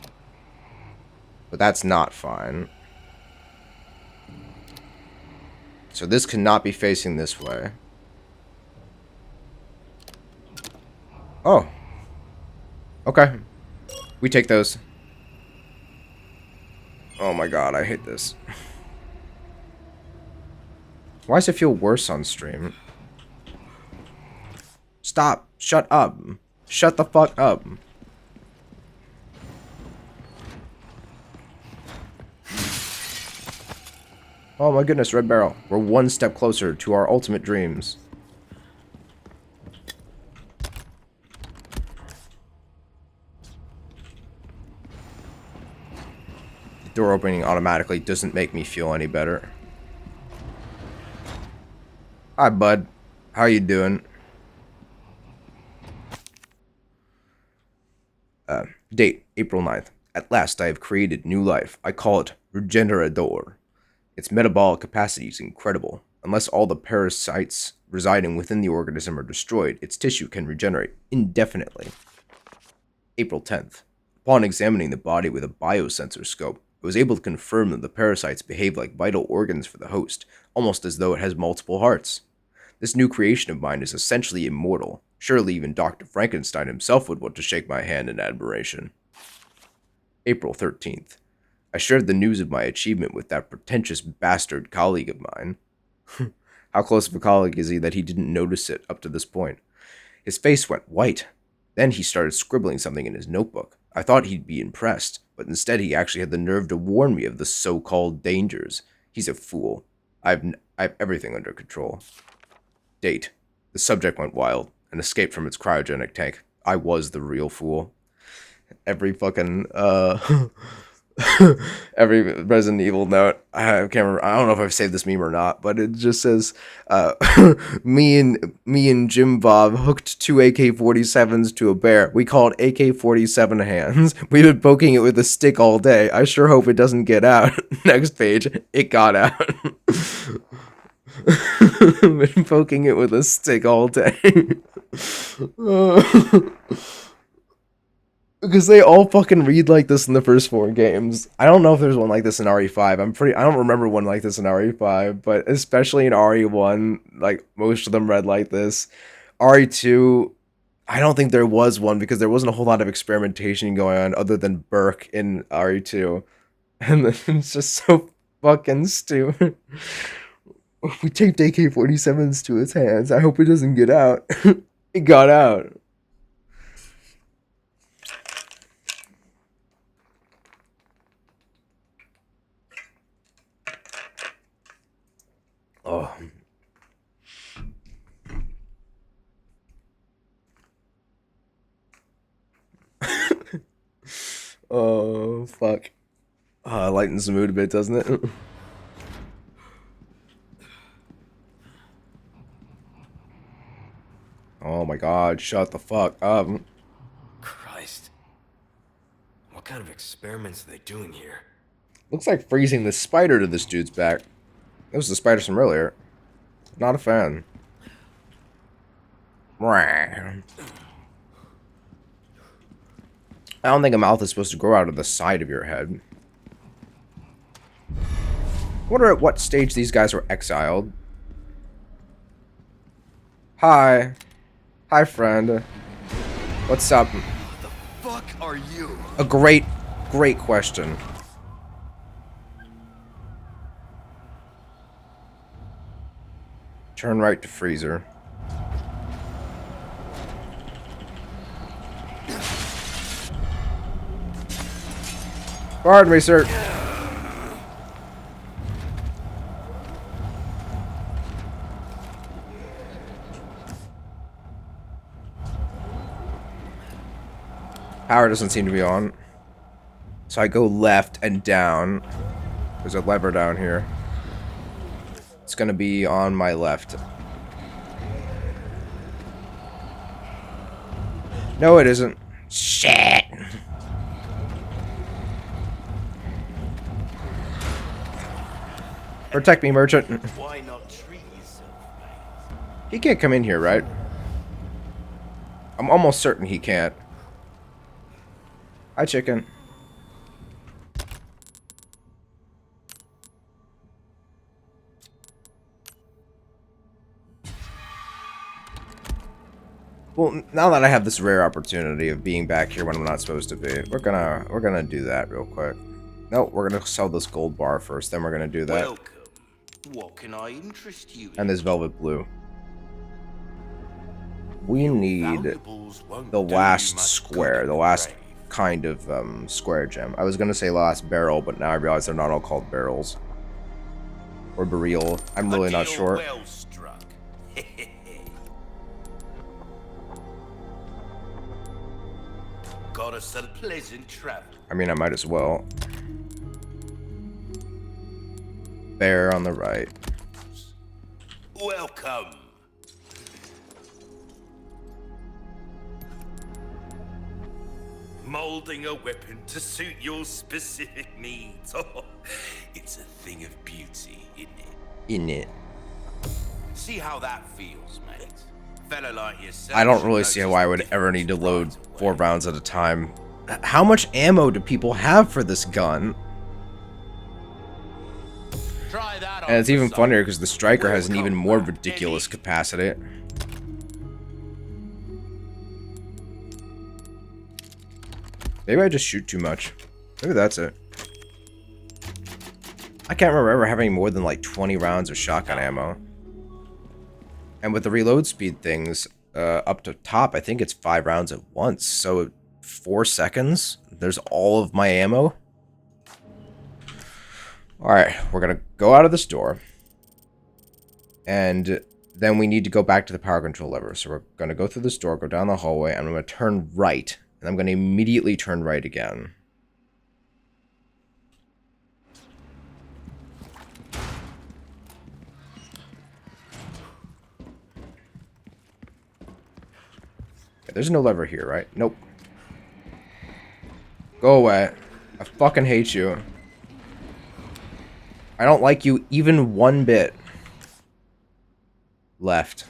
But that's not fine. So this cannot be facing this way. Oh. Okay. We take those. Oh my god, I hate this. Why does it feel worse on stream? Stop. Shut up. Shut the fuck up. Oh my goodness, Red Barrel. We're one step closer to our ultimate dreams. The door opening automatically doesn't make me feel any better. Hi, bud. How you doing? Date, April 9th. At last I have created new life. I call it Regenerador. Its metabolic capacity is incredible. Unless all the parasites residing within the organism are destroyed, its tissue can regenerate indefinitely. April 10th. Upon examining the body with a biosensor scope, I was able to confirm that the parasites behave like vital organs for the host, almost as though it has multiple hearts. This new creation of mine is essentially immortal. Surely even Dr. Frankenstein himself would want to shake my hand in admiration. April 13th. I shared the news of my achievement with that pretentious bastard colleague of mine. How close of a colleague is he that he didn't notice it up to this point? His face went white. Then he started scribbling something in his notebook. I thought he'd be impressed, but instead he actually had the nerve to warn me of the so-called dangers. He's a fool. I have everything under control. Date. The subject went wild and escaped from its cryogenic tank. I was the real fool. Every fucking every Resident Evil note. I can't remember. I don't know if I've saved this meme or not, but it just says, me and Jim Bob hooked two AK-47s to a bear. We call it AK-47 hands. We've been poking it with a stick all day. I sure hope it doesn't get out. Next page. It got out. Been poking it with a stick all day. Because they all fucking read like this in the first 4 games. I don't know if there's one like this in RE5. I don't remember one like this in RE5, but especially in RE1, like most of them read like this. RE2, I don't think there was one because there wasn't a whole lot of experimentation going on other than Burke in RE2. And then it's just so fucking stupid. We taped AK-47s to his hands. I hope it doesn't get out. It got out. Oh. Oh, fuck. Lightens the mood a bit, doesn't it? Oh my god, shut the fuck up. Christ. What kind of experiments are they doing here? Looks like freezing the spider to this dude's back. That was the spider from earlier. Not a fan. I don't think a mouth is supposed to grow out of the side of your head. Wonder at what stage these guys were exiled. Hi. Hi, friend. What's up? What the fuck are you? A great question. Turn right to freezer. Pardon me, sir. Power doesn't seem to be on. So I go left and down. There's a lever down here. It's gonna be on my left. No, it isn't. Shit. Protect me, merchant. Why not treat yourself, mate? He can't come in here, right? I'm almost certain he can't. Hi, chicken. Well, now that I have this rare opportunity of being back here when I'm not supposed to be, we're gonna do that real quick. No, we're gonna sell this gold bar first, then we're gonna do that. Welcome. What can I interest you in? And this velvet blue. We need Valuables won't the do last much square, good, the I'm last afraid. kind of square gem. I was gonna say last barrel, but now I realize they're not all called barrels. Or barrel. I'm really A not deal sure. well struck. Got us a pleasant travel. I mean, I might as well. Bear on the right. Welcome. molding a weapon to suit your specific needs. Oh, it's a thing of beauty, isn't it? In it. See how that feels, mate. Fella like I yourself don't should really see notice why I the would ever need to difference load right 4 away. rounds at a time. How much ammo do people have for this gun? Try that And on it's for even size. funnier because the striker has an even Welcome more back, ridiculous Eddie. capacity. Maybe I just shoot too much. Maybe that's it. I can't remember ever having more than like 20 rounds of shotgun ammo. And with the reload speed things, up to top, I think it's 5 rounds at once. So 4 seconds, there's all of my ammo. Alright, we're gonna go out of this door. And then we need to go back to the power control lever. So we're gonna go through this door, go down the hallway, and I'm gonna turn right. And I'm gonna immediately turn right again. Okay, there's no lever here, right? Nope. Go away. I fucking hate you. I don't like you even one bit. Left.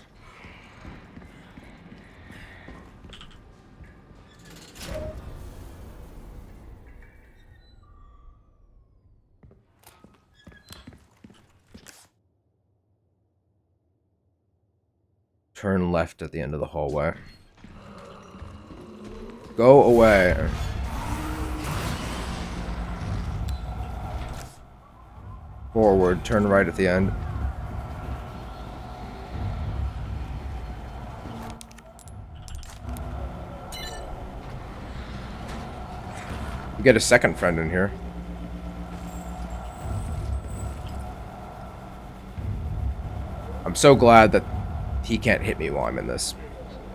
Turn left at the end of the hallway. Go away. Forward, turn right at the end. You get a second friend in here. I'm so glad that he can't hit me while I'm in this.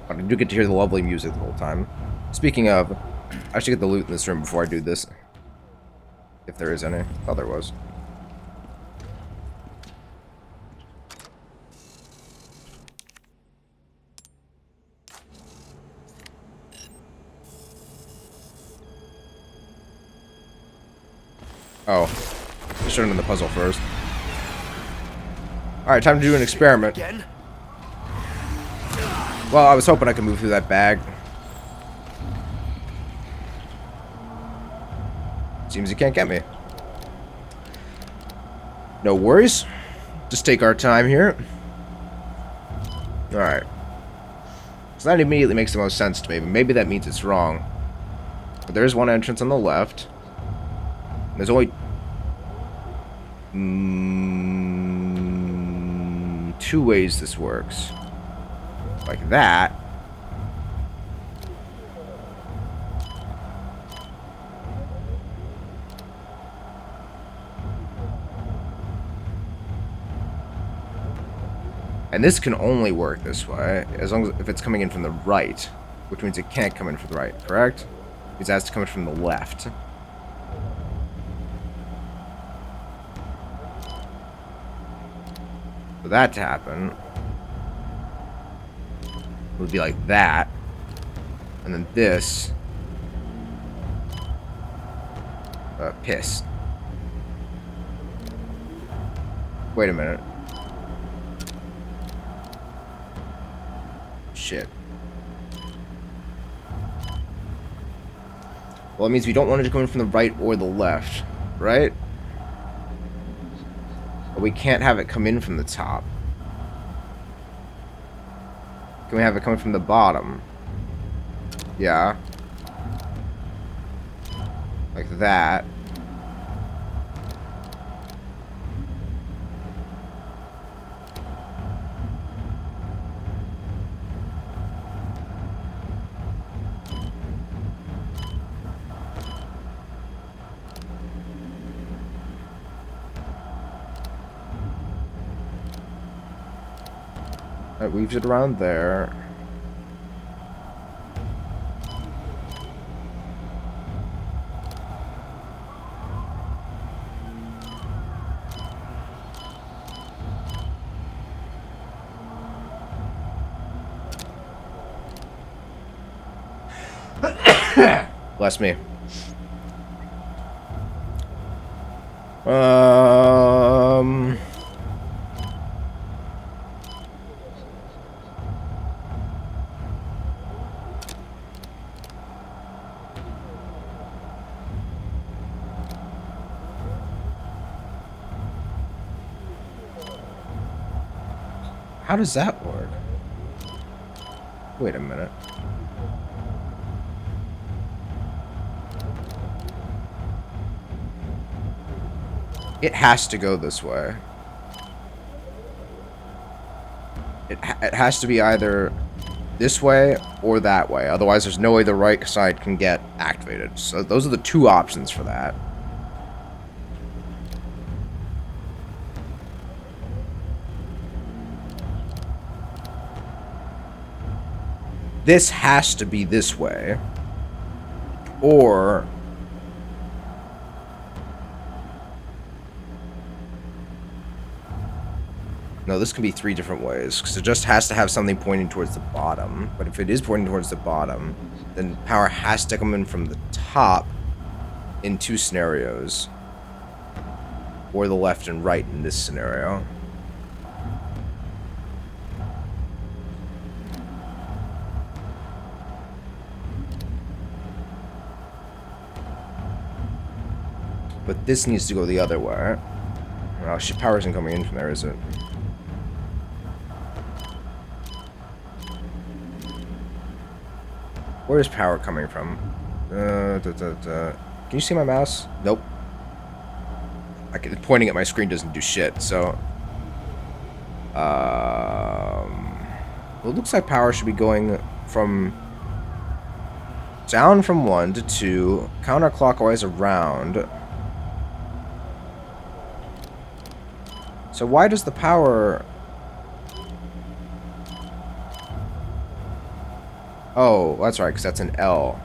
But I do get to hear the lovely music the whole time. Speaking of, I should get the loot in this room before I do this. If there is any. I thought there was. Oh. I should have done the puzzle first. Alright, time to do an experiment. Again? Well, I was hoping I could move through that bag. Seems you can't get me. No worries. Just take our time here. Alright. So that immediately makes the most sense to me, but maybe that means it's wrong. But there's one entrance on the left. There's only... 2 ways this works. Like that. And this can only work this way, as long as if it's coming in from the right, which means it can't come in from the right, correct? Because it has to come in from the left. For that to happen, it would be like that, and then this, piss. Wait a minute. Shit. Well, it means we don't want it to come in from the right or the left, right? But we can't have it come in from the top. Can we have it coming from the bottom? Yeah. Like that. That weaves it around there. Bless me. Um... How does that work? Wait a minute. It has to go this way. It has to be either this way or that way. Otherwise, there's no way the right side can get activated. So those are the two options for that. This has to be this way. Or... No, this can be three different ways, because it just has to have something pointing towards the bottom. But if it is pointing towards the bottom, then power has to come in from the top in two scenarios. Or the left and right in this scenario. But this needs to go the other way. Oh shit, power isn't coming in from there, is it? Where is power coming from? Can you see my mouse? Nope. Pointing at my screen doesn't do shit, so... Well, it looks like power should be going from... down from 1 to 2, counterclockwise around. So why does the power... Oh, that's right, because that's an L.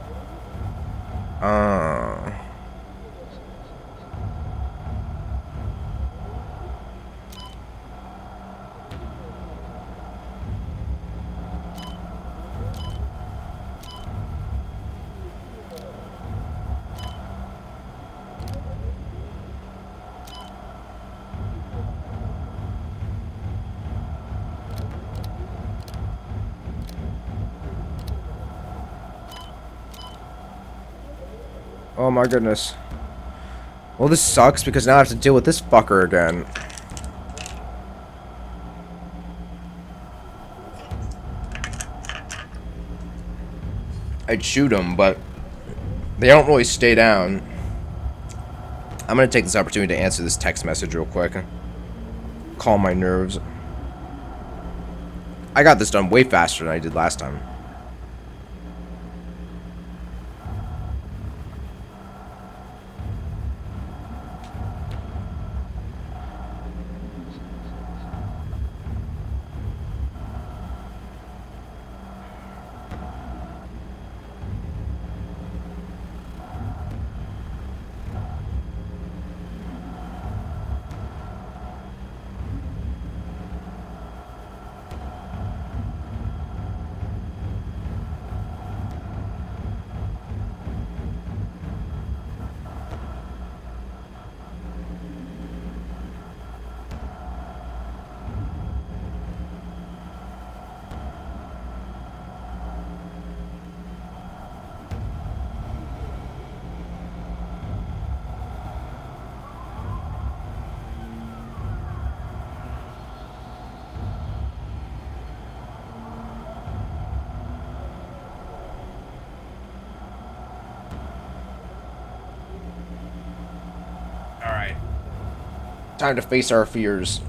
Oh my goodness. Well, this sucks because now I have to deal with this fucker again. I'd shoot them, but they don't really stay down. I'm gonna take this opportunity to answer this text message real quick. Calm my nerves. I got this done way faster than I did last time. Alright. Time to face our fears.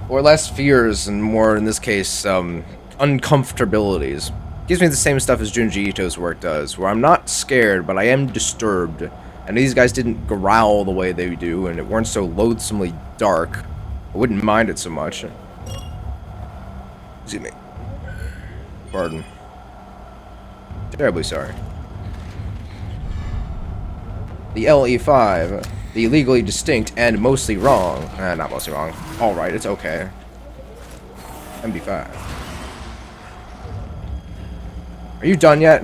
Or less fears and more, in this case, uncomfortabilities. Gives me the same stuff as Junji Ito's work does, where I'm not scared, but I am disturbed. And these guys didn't growl the way they do, and it weren't so loathsomely dark. I wouldn't mind it so much. Excuse me. Pardon. Terribly sorry. The LE5, the legally distinct and mostly wrong. Not mostly wrong. Alright, it's okay. MB5. Are you done yet?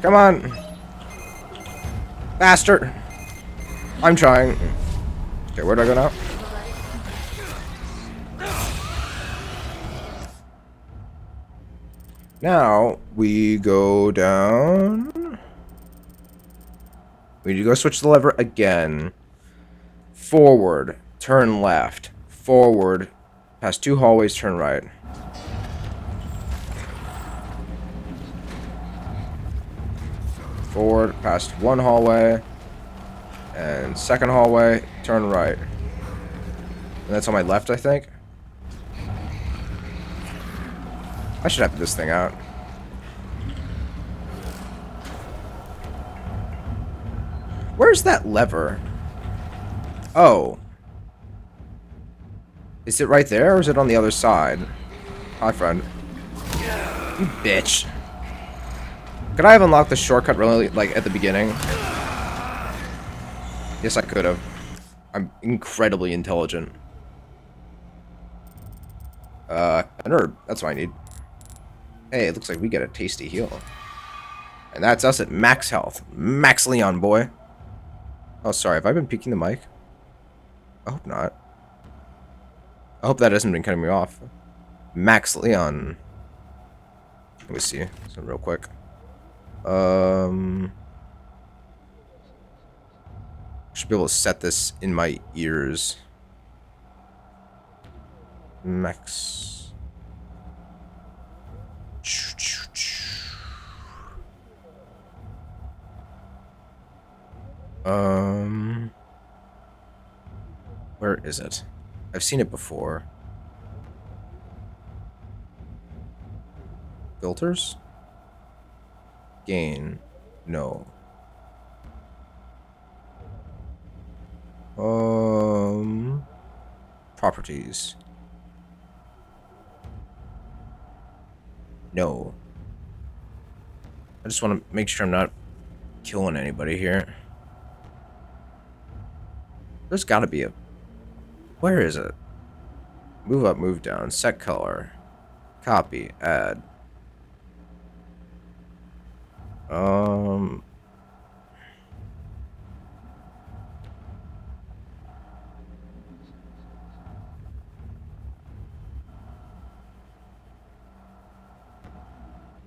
Come on. Faster. I'm trying. Okay, where do I go now? Now, we go down. We need to go switch the lever again. Forward. Turn left. Forward. Past 2 hallways, turn right. Forward, past 1 hallway. And 2nd hallway, turn right. And that's on my left, I think. I should have this thing out. Where's that lever? Oh. Is it right there, or is it on the other side? Hi, friend. You bitch. Could I have unlocked the shortcut really, like, at the beginning? Yes, I could have. I'm incredibly intelligent. A nerd. That's what I need. Hey, it looks like we get a tasty heal. And that's us at max health. Max Leon, boy. Oh, sorry. Have I been peeking the mic? I hope not. I hope that hasn't been cutting me off. Max Leon. Let me see. So real quick. Should be able to set this in my ears. Max. Where is it? I've seen it before. Filters? Gain. No. Properties. No. I just want to make sure I'm not killing anybody here. There's gotta be a... Where is it? Move up, move down. Set color. Copy. Add.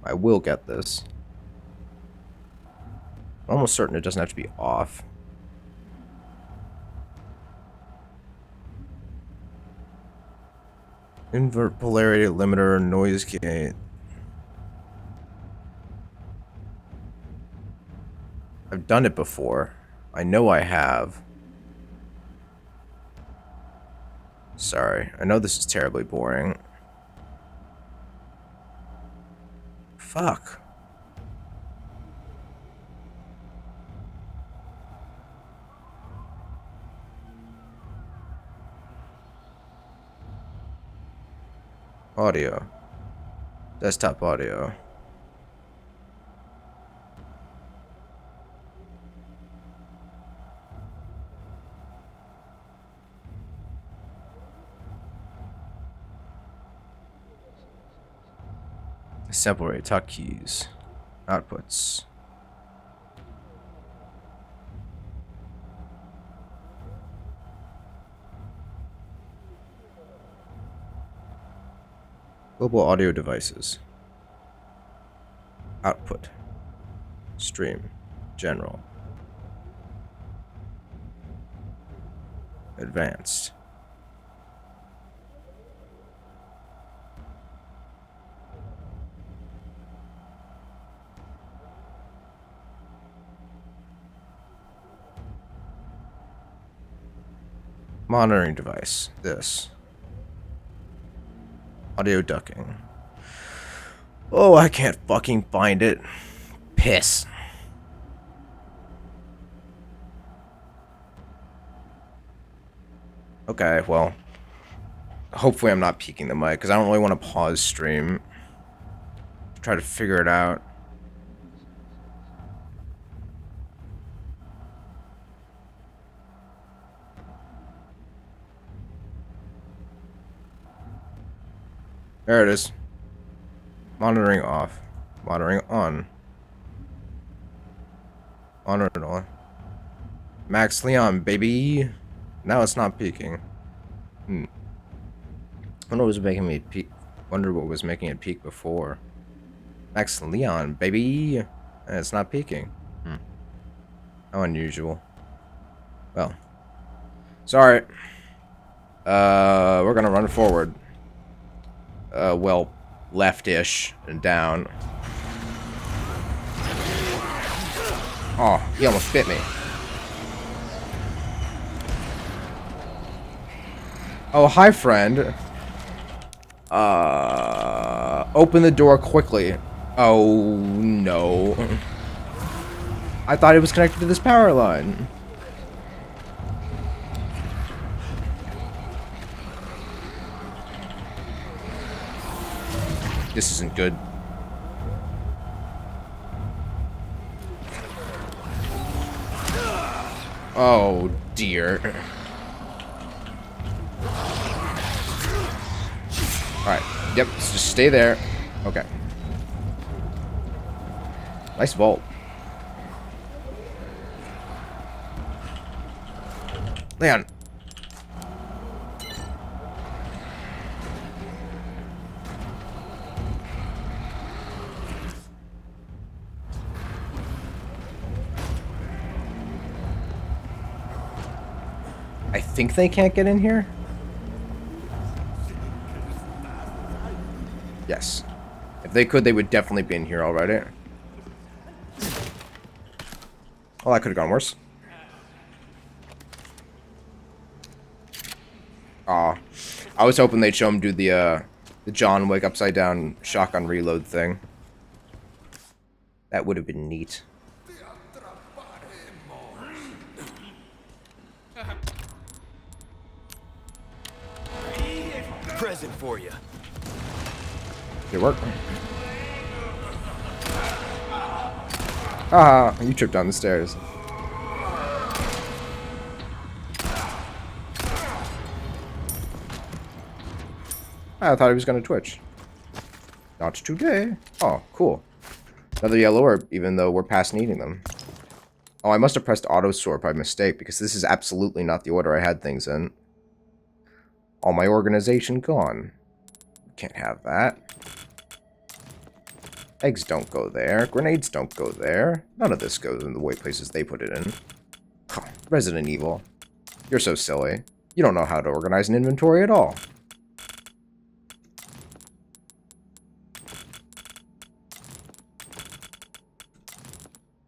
I will get this. I'm almost certain it doesn't have to be off. Invert polarity limiter, noise gate. I've done it before. I know I have. Sorry. I know this is terribly boring. Fuck. Audio. Desktop audio. Sample rate, talk keys. Outputs. Global audio devices. Output. Stream. General. Advanced. Monitoring device. This. Audio ducking. Oh, I can't fucking find it. Piss. Okay, well. Hopefully I'm not peeking the mic, because I don't really want to pause stream. Try to figure it out. There it is. Monitoring off. Monitoring on. On or on. Max Leon, baby. Now it's not peaking. Hmm. Wonder what was making me peak. Wonder what was making it peak before. Max Leon, baby. And it's not peaking. Hmm. How unusual. Well. Sorry. We're gonna run forward. Well, left-ish and down. Oh, he almost bit me. Oh, hi, friend. Open the door quickly. Oh, no. I thought it was connected to this power line. This isn't good. Oh, dear. Alright. Yep, just stay there. Okay. Nice vault. Leon. I think they can't get in here? Yes. If they could, they would definitely be in here already. Well, that could have gone worse. Aw. I was hoping they'd show him do the John Wick upside down shotgun reload thing. That would have been neat. Present for you. Did it work? Ah, you tripped down the stairs. I thought he was going to twitch. Not today. Oh, cool. Another yellow orb, even though we're past needing them. Oh, I must have pressed auto sort by mistake, because this is absolutely not the order I had things in. All my organization gone. Can't have that. Eggs don't go there. Grenades don't go there. None of this goes in the way places they put it in. Huh, Resident Evil. You're so silly. You don't know how to organize an inventory at all.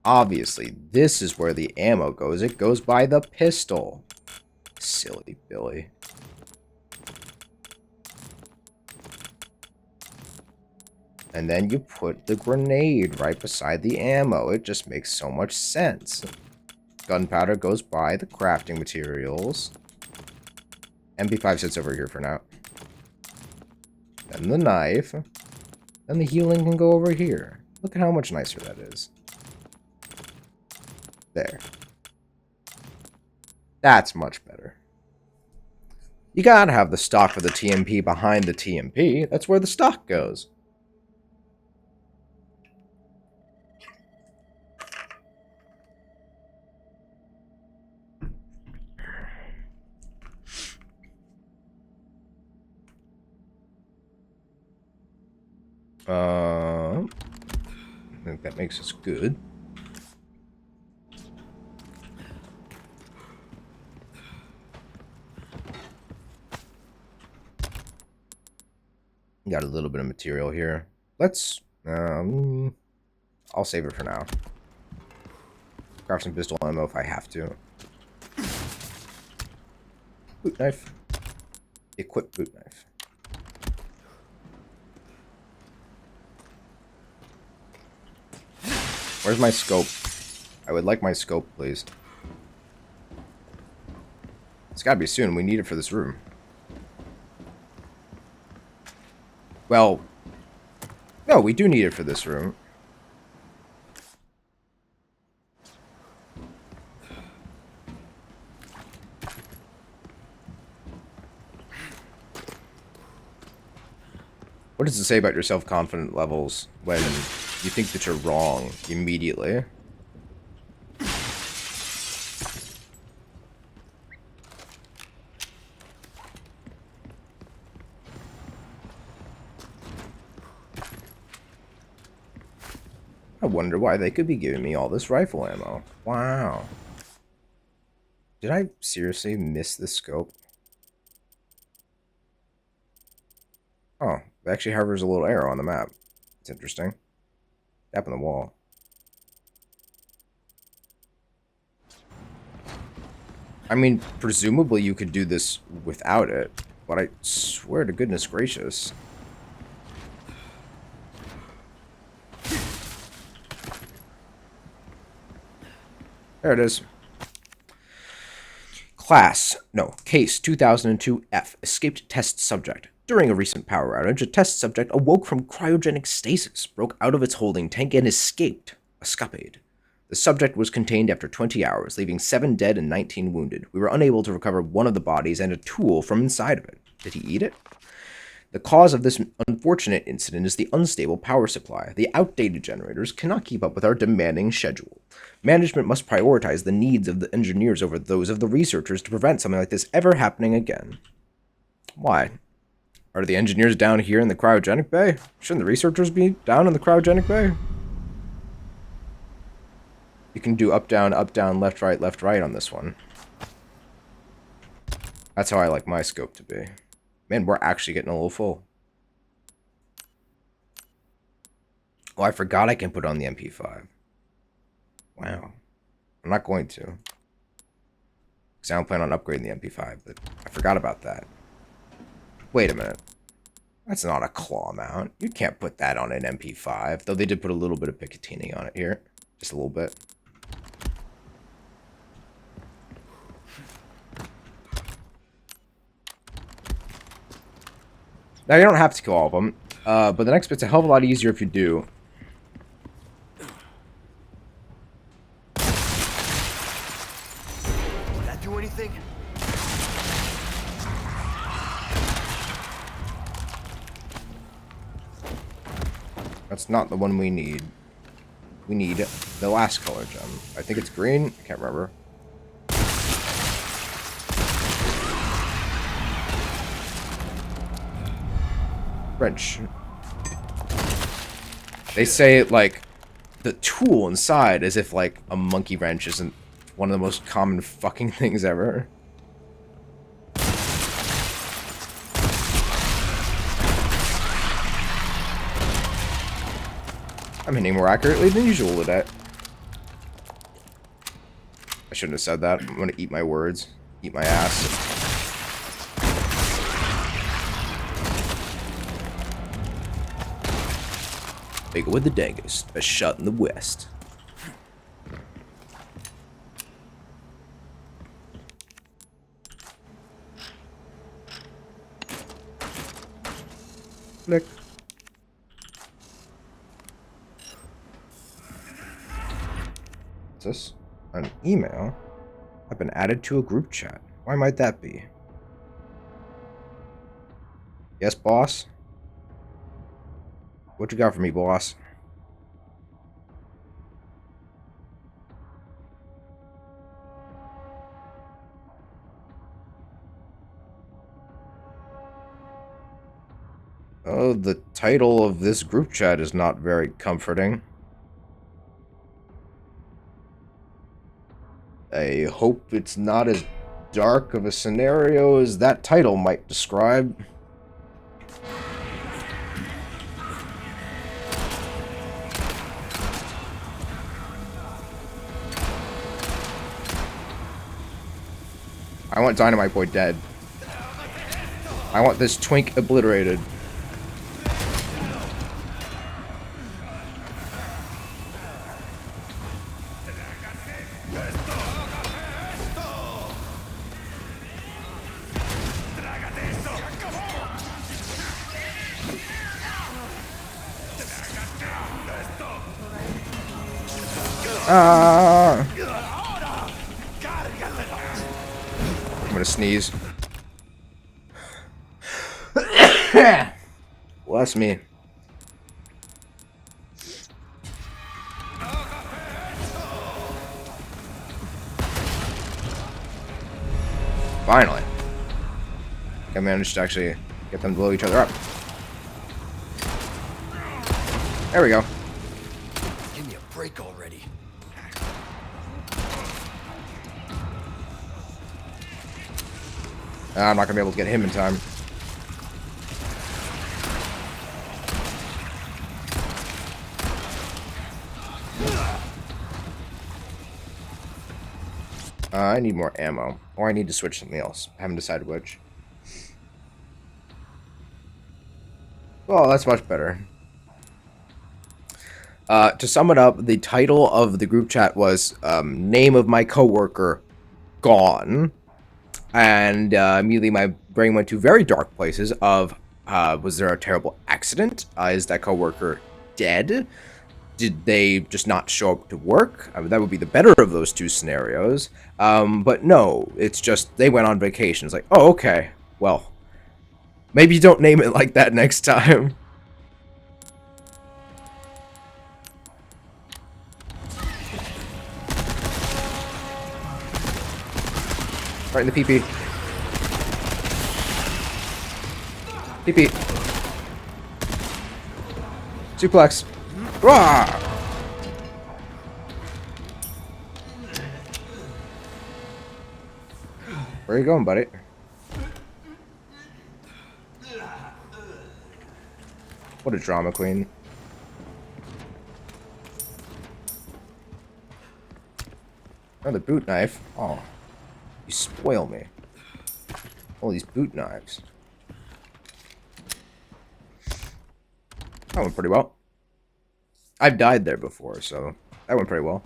Obviously, this is where the ammo goes. It goes by the pistol. Silly Billy. And then you put the grenade right beside the ammo. It just makes so much sense. Gunpowder goes by the crafting materials. MP5 sits over here for now. Then the knife. Then the healing can go over here. Look at how much nicer that is. There. That's much better. You gotta have the stock for the TMP behind the TMP. That's where the stock goes. I think that makes us good. Got a little bit of material here. Let's, I'll save it for now. Grab some pistol ammo if I have to. Boot knife. Equip boot knife. Where's my scope? I would like my scope, please. It's gotta be soon. We need it for this room. Well, no, we do need it for this room. What does it say about your self-confident levels when you think that you're wrong immediately? wonder why they could be giving me all this rifle ammo. Wow. Did I seriously miss the scope? Oh, it actually hovers a little arrow on the map. It's interesting. Tap on the wall. I mean, presumably you could do this without it, but I swear to goodness gracious. There it is. Case 2002-F, escaped test subject. During a recent power outage, a test subject awoke from cryogenic stasis, broke out of its holding tank, and escaped. Escapade. The subject was contained after 20 hours, leaving 7 dead and 19 wounded. We were unable to recover one of the bodies and a tool from inside of it. Did he eat it? The cause of this unfortunate incident is the unstable power supply. The outdated generators cannot keep up with our demanding schedule. Management must prioritize the needs of the engineers over those of the researchers to prevent something like this ever happening again. Why? Are the engineers down here in the cryogenic bay? Shouldn't the researchers be down in the cryogenic bay? You can do up, down, left, right on this one. That's how I like my scope to be. Man, we're actually getting a little full. Oh, I forgot I can put on the MP5. Wow. I'm not going to. Because I don't plan on upgrading the MP5, but I forgot about that. Wait a minute. That's not a claw mount. You can't put that on an MP5. Though they did put a little bit of Picatinny on it here. Just a little bit. Now, you don't have to kill all of them, but the next bit's a hell of a lot easier if you do. Did that do anything? That's not the one we need. We need the last color gem. I think it's green. I can't remember. Wrench. They say, like, the tool inside as if, like, a monkey wrench isn't one of the most common fucking things ever. I'm hitting more accurately than usual today. I shouldn't have said that. I'm gonna eat my words. Eat my ass. Bigger with the dangest. Best shot in the West. Flick. Is this an email? I've been added to a group chat. Why might that be? Yes, boss? What you got for me, boss? Oh, the title of this group chat is not very comforting. I hope it's not as dark of a scenario as that title might describe. I want Dynamite Boy dead. I want this twink obliterated. I'm gonna sneeze. Bless me. Finally. I managed to actually get them to blow each other up. There we go. Give me a I'm not gonna be able to get him in time. I need more ammo. Or I need to switch something else. I haven't decided which. Oh, that's much better. To sum it up, the title of the group chat was Name of My Coworker Gone. And immediately my brain went to very dark places of, was there a terrible accident? Is that coworker dead? Did they just not show up to work? I mean, that would be the better of those two scenarios. But no, it's just they went on vacation. It's like, oh, okay. Well, maybe you don't name it like that next time. Right in the pee-pee. Pee-pee. Suplex. Rah! Where are you going, buddy? What a drama queen. Another boot knife. Oh, you spoil me. All these boot knives. That went pretty well. I've died there before, so that went pretty well.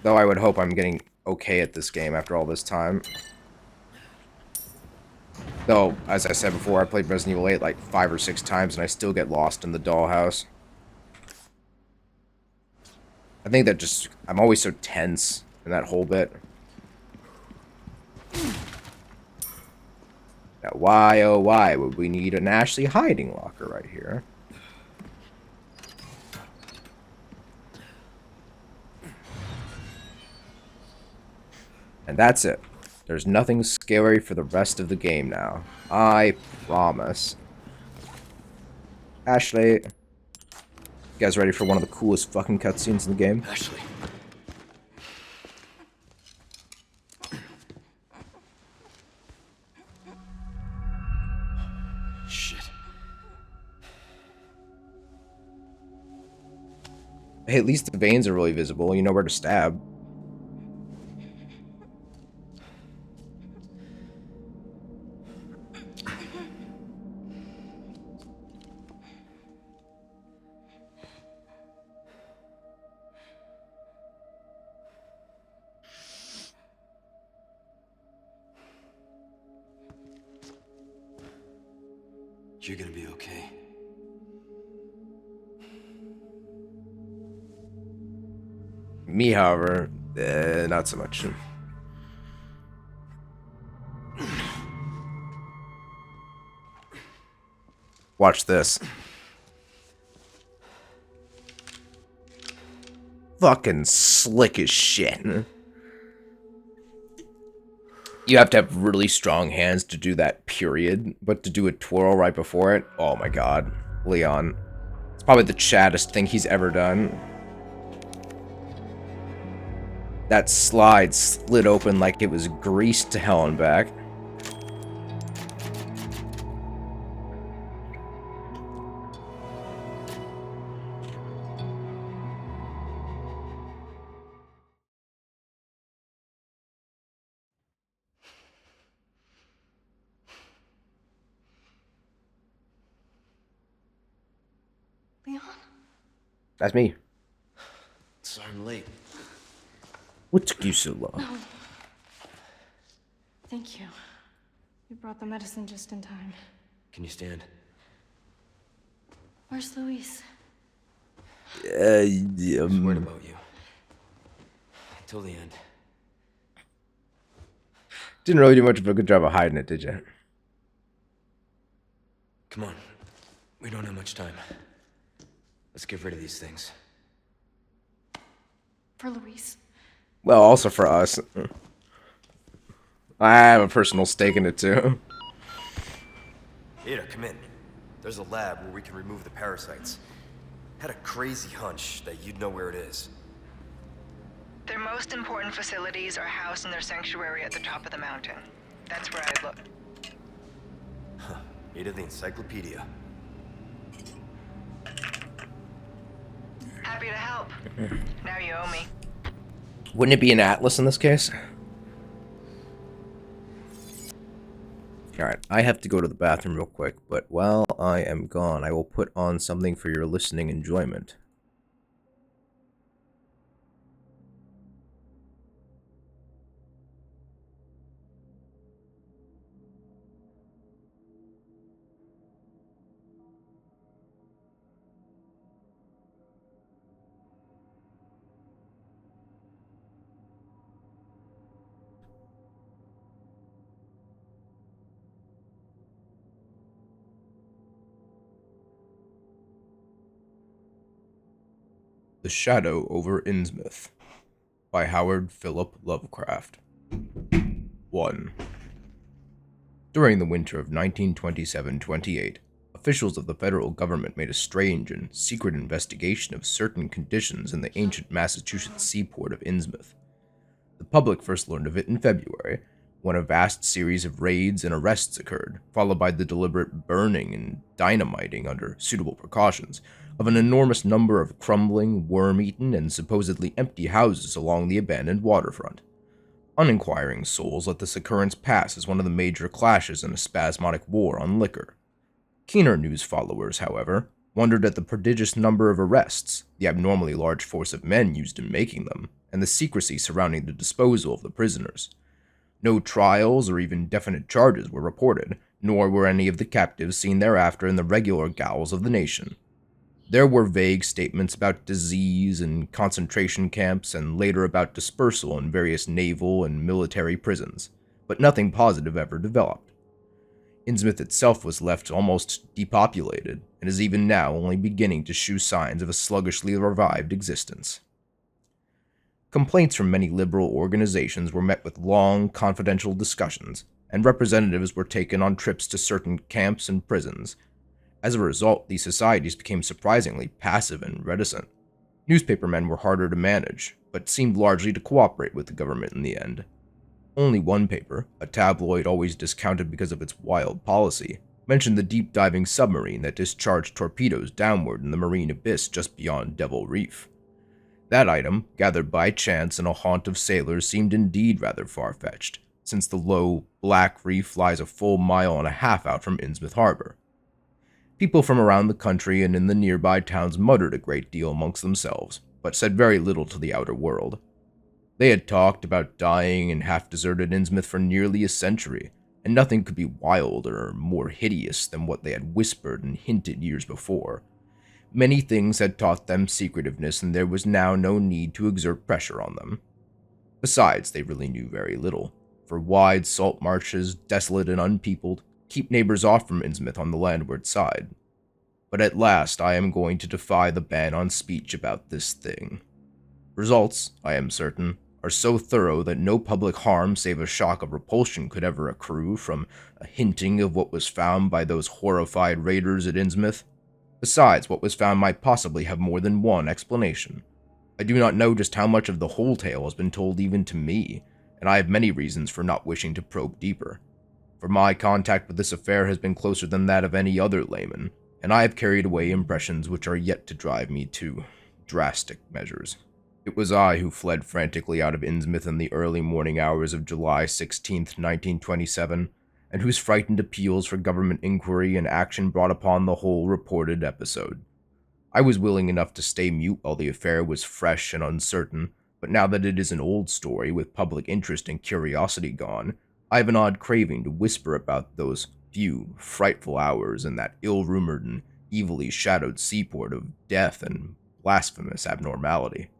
Though I would hope I'm getting okay at this game after all this time. Though, as I said before, I played Resident Evil 8 like 5 or 6 times and I still get lost in the dollhouse. I think that just... I'm always so tense in that whole bit. Now, why, oh why, would we need an Ashley hiding locker right here? And that's it. There's nothing scary for the rest of the game now. I promise. Ashley. You guys ready for one of the coolest fucking cutscenes in the game? Ashley. Shit. Hey, at least the veins are really visible. You know where to stab. You're gonna be okay. Me, however, not so much. Watch this. Fucking slick as shit. You have to have really strong hands to do that, period. But to do a twirl right before it, oh my god. Leon. It's probably the chaddest thing he's ever done. That slide slid open like it was greased to hell and back. Leon? That's me. Sorry I'm late. What took you so long? No. Thank you. You brought the medicine just in time. Can you stand? Where's Luis? I was worried about you. Until the end. Didn't really do much of a good job of hiding it, did you? Come on. We don't have much time. Let's get rid of these things. For Luis. Well, also for us. I have a personal stake in it, too. Ada, come in. There's a lab where we can remove the parasites. Had a crazy hunch that you'd know where it is. Their most important facilities are housed in their sanctuary at the top of the mountain. That's where I look. Need of the encyclopedia. Happy to help. Now you owe me. Wouldn't it be an atlas in this case? Alright, I have to go to the bathroom real quick, but while I am gone, I will put on something for your listening enjoyment. The Shadow over Innsmouth by Howard Philip Lovecraft. 1. During the winter of 1927-28, officials of the federal government made a strange and secret investigation of certain conditions in the ancient Massachusetts seaport of Innsmouth. The public first learned of it in February, when a vast series of raids and arrests occurred, followed by the deliberate burning and dynamiting under suitable precautions of an enormous number of crumbling, worm-eaten, and supposedly empty houses along the abandoned waterfront. Uninquiring souls let this occurrence pass as one of the major clashes in a spasmodic war on liquor. Keener news followers, however, wondered at the prodigious number of arrests, the abnormally large force of men used in making them, and the secrecy surrounding the disposal of the prisoners. No trials or even definite charges were reported, nor were any of the captives seen thereafter in the regular gaols of the nation. There were vague statements about disease and concentration camps, and later about dispersal in various naval and military prisons, but nothing positive ever developed. Innsmouth itself was left almost depopulated, and is even now only beginning to shew signs of a sluggishly revived existence. Complaints from many liberal organizations were met with long, confidential discussions, and representatives were taken on trips to certain camps and prisons. As a result, these societies became surprisingly passive and reticent. Newspapermen were harder to manage, but seemed largely to cooperate with the government in the end. Only one paper, a tabloid always discounted because of its wild policy, mentioned the deep-diving submarine that discharged torpedoes downward in the marine abyss just beyond Devil Reef. That item, gathered by chance in a haunt of sailors, seemed indeed rather far-fetched, since the low, black reef lies a full mile and a half out from Innsmouth Harbor. People from around the country and in the nearby towns muttered a great deal amongst themselves, but said very little to the outer world. They had talked about dying and half-deserted Innsmouth for nearly a century, and nothing could be wilder or more hideous than what they had whispered and hinted years before. Many things had taught them secretiveness, and there was now no need to exert pressure on them. Besides, they really knew very little, for wide salt marshes, desolate and unpeopled, keep neighbors off from Innsmouth on the landward side. But at last I am going to defy the ban on speech about this thing. Results, I am certain, are so thorough that no public harm save a shock of repulsion could ever accrue from a hinting of what was found by those horrified raiders at Innsmouth. Besides, what was found might possibly have more than one explanation. I do not know just how much of the whole tale has been told even to me, and I have many reasons for not wishing to probe deeper. For my contact with this affair has been closer than that of any other layman, and I have carried away impressions which are yet to drive me to drastic measures. It was I who fled frantically out of Innsmouth in the early morning hours of July 16th, 1927, and whose frightened appeals for government inquiry and action brought upon the whole reported episode. I was willing enough to stay mute while the affair was fresh and uncertain, but now that it is an old story with public interest and curiosity gone, I have an odd craving to whisper about those few frightful hours in that ill-rumored and evilly shadowed seaport of death and blasphemous abnormality.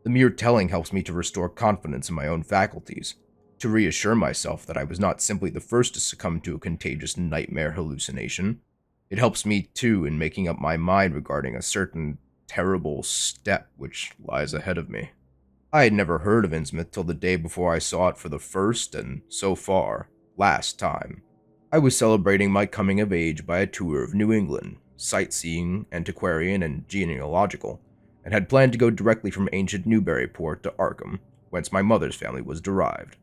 The mere telling helps me to restore confidence in my own faculties, to reassure myself that I was not simply the first to succumb to a contagious nightmare hallucination. It helps me, too, in making up my mind regarding a certain terrible step which lies ahead of me. I had never heard of Innsmouth till the day before I saw it for the first and, so far, last time. I was celebrating my coming of age by a tour of New England, sightseeing, antiquarian, and genealogical, and had planned to go directly from ancient Newburyport to Arkham, whence my mother's family was derived.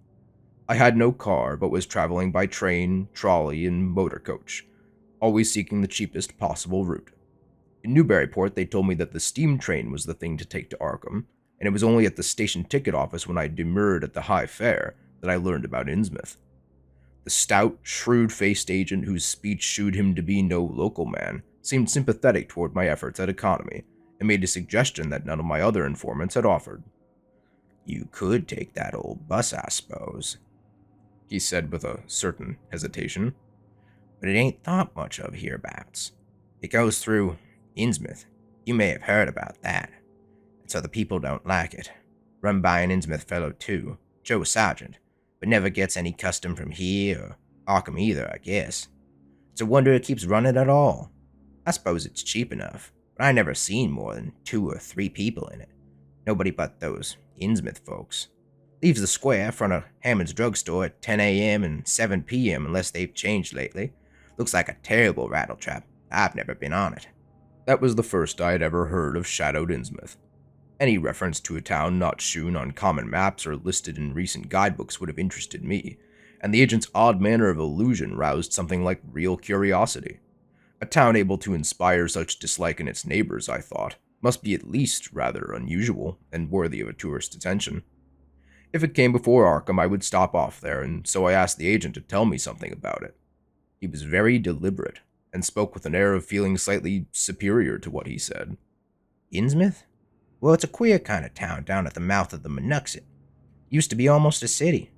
I had no car, but was traveling by train, trolley, and motor coach, always seeking the cheapest possible route. In Newburyport, they told me that the steam train was the thing to take to Arkham, and it was only at the station ticket office when I demurred at the high fare that I learned about Innsmouth. The stout, shrewd-faced agent whose speech shewed him to be no local man seemed sympathetic toward my efforts at economy, and made a suggestion that none of my other informants had offered. "You could take that old bus, I suppose," he said with a certain hesitation, "but it ain't thought much of hereabouts. It goes through Innsmouth. You may have heard about that. And so the people don't like it. Run by an Innsmouth fellow, too, Joe Sargent, but never gets any custom from here or Arkham either, I guess. It's a wonder it keeps running at all. I suppose it's cheap enough, but I never seen more than 2 or 3 people in it. Nobody but those Innsmouth folks. Leaves the square front of Hammond's drugstore at 10 a.m. and 7 p.m. unless they've changed lately. Looks like a terrible rattletrap. I've never been on it." That was the first I had ever heard of shadowed Innsmouth. Any reference to a town not shewn on common maps or listed in recent guidebooks would have interested me, and the agent's odd manner of allusion roused something like real curiosity. A town able to inspire such dislike in its neighbors, I thought, must be at least rather unusual and worthy of a tourist's attention. If it came before Arkham, I would stop off there, and so I asked the agent to tell me something about it. He was very deliberate, and spoke with an air of feeling slightly superior to what he said. "Innsmouth? Well, it's a queer kind of town down at the mouth of the Monuxet. Used to be almost a city.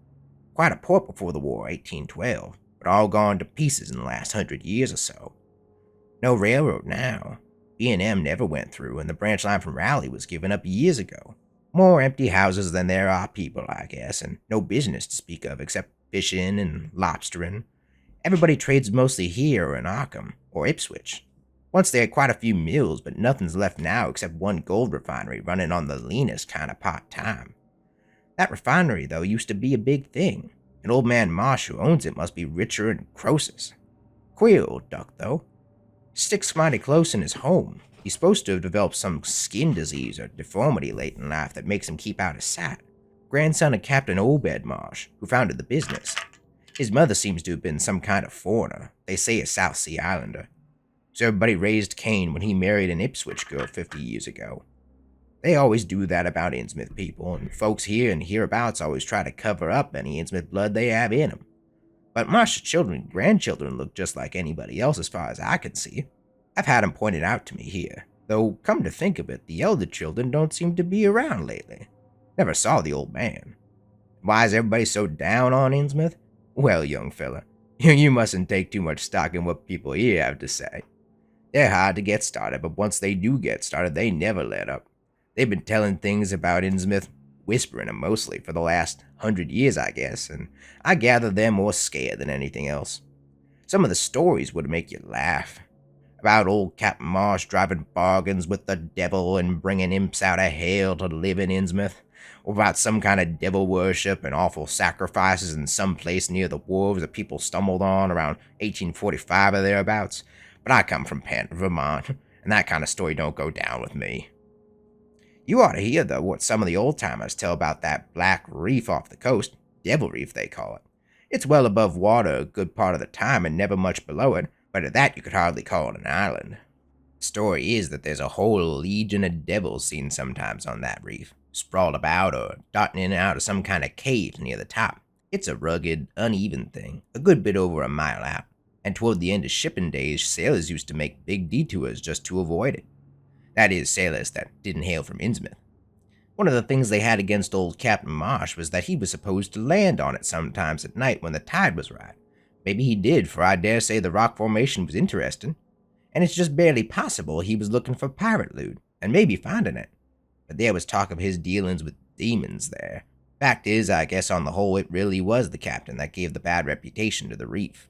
Quite a port before the war, 1812, but all gone to pieces in the last 100 years or so. No railroad now. B&M never went through, and the branch line from Raleigh was given up years ago. More empty houses than there are people, I guess, and no business to speak of except fishing and lobstering. Everybody trades mostly here or in Arkham, or Ipswich. Once they had quite a few mills, but nothing's left now except one gold refinery running on the leanest kind of part-time. That refinery, though, used to be a big thing, and old man Marsh who owns it must be richer than Croesus. Queer old duck, though. Sticks mighty close in his home. He's supposed to have developed some skin disease or deformity late in life that makes him keep out of sight. Grandson of Captain Obed Marsh, who founded the business. His mother seems to have been some kind of foreigner, they say a South Sea Islander. So everybody raised Cain when he married an Ipswich girl 50 years ago. They always do that about Innsmouth people, and folks here and hereabouts always try to cover up any Innsmouth blood they have in them. But Marsh's children and grandchildren look just like anybody else as far as I can see. I've had 'em pointed out to me here, though come to think of it, the elder children don't seem to be around lately. Never saw the old man. Why is everybody so down on Innsmouth? Well, young fella, you mustn't take too much stock in what people here have to say. They're hard to get started, but once they do get started, they never let up. They've been telling things about Innsmouth, whispering 'em mostly, for the last 100 years, I guess, and I gather they're more scared than anything else. Some of the stories would make you laugh. About old Captain Marsh driving bargains with the devil and bringing imps out of hell to live in Innsmouth, or about some kind of devil worship and awful sacrifices in some place near the wharves that people stumbled on around 1845 or thereabouts. But I come from Penn, Vermont, and that kind of story don't go down with me. You ought to hear, though, what some of the old-timers tell about that black reef off the coast, Devil Reef they call it. It's well above water a good part of the time and never much below it, but at that you could hardly call it an island. The story is that there's a whole legion of devils seen sometimes on that reef, sprawled about or darting in and out of some kind of cave near the top. It's a rugged, uneven thing, a good bit over a mile out, and toward the end of shipping days, sailors used to make big detours just to avoid it. That is, sailors that didn't hail from Innsmouth. One of the things they had against old Captain Marsh was that he was supposed to land on it sometimes at night when the tide was right. Maybe he did, for I dare say the rock formation was interesting. And it's just barely possible he was looking for pirate loot, and maybe finding it. But there was talk of his dealings with demons there. Fact is, I guess on the whole it really was the captain that gave the bad reputation to the reef.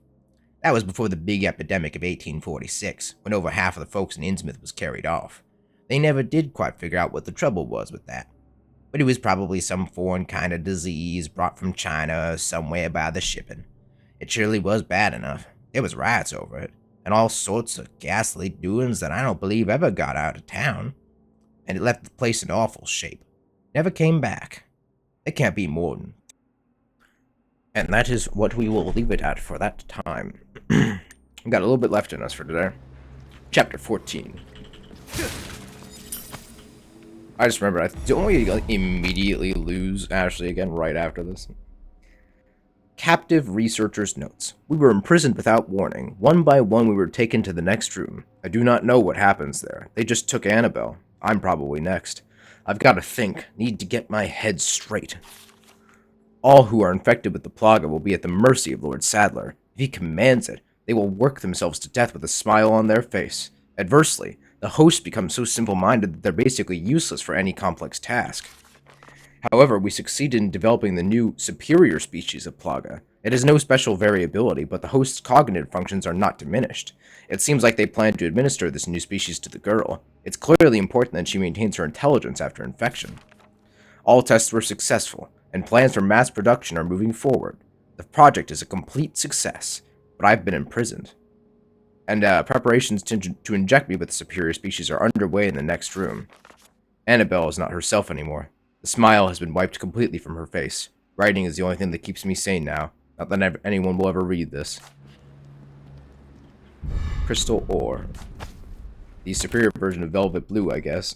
That was before the big epidemic of 1846, when over half of the folks in Innsmouth was carried off. They never did quite figure out what the trouble was with that. But it was probably some foreign kind of disease brought from China somewhere by the shipping. It surely was bad enough. There was riots over it, and all sorts of ghastly doings that I don't believe ever got out of town. and it left the place in awful shape. Never came back. It can't be more than... And that is what we will leave it at for that time. We've got a little bit left in us for today. Chapter 14. I just remember, don't we like, immediately lose Ashley again right after this? Captive researcher's notes. We were imprisoned without warning. One by one, we were taken to the next room. I do not know what happens there. They just took Annabelle. I'm probably next. I've got to think. Need to get my head straight. All who are infected with the Plaga will be at the mercy of Lord Sadler. If he commands it, they will work themselves to death with a smile on their face. Adversely, the hosts become so simple-minded that they're basically useless for any complex task. However, we succeeded in developing the new, superior species of Plaga. It has no special variability, but the host's cognitive functions are not diminished. It seems like they plan to administer this new species to the girl. It's clearly important that she maintains her intelligence after infection. All tests were successful, and plans for mass production are moving forward. The project is a complete success, but I've been imprisoned. And preparations to inject me with the superior species are underway in the next room. Annabelle is not herself anymore. The smile has been wiped completely from her face. Writing is the only thing that keeps me sane now. Not that anyone will ever read this. Crystal ore. The superior version of velvet blue, I guess.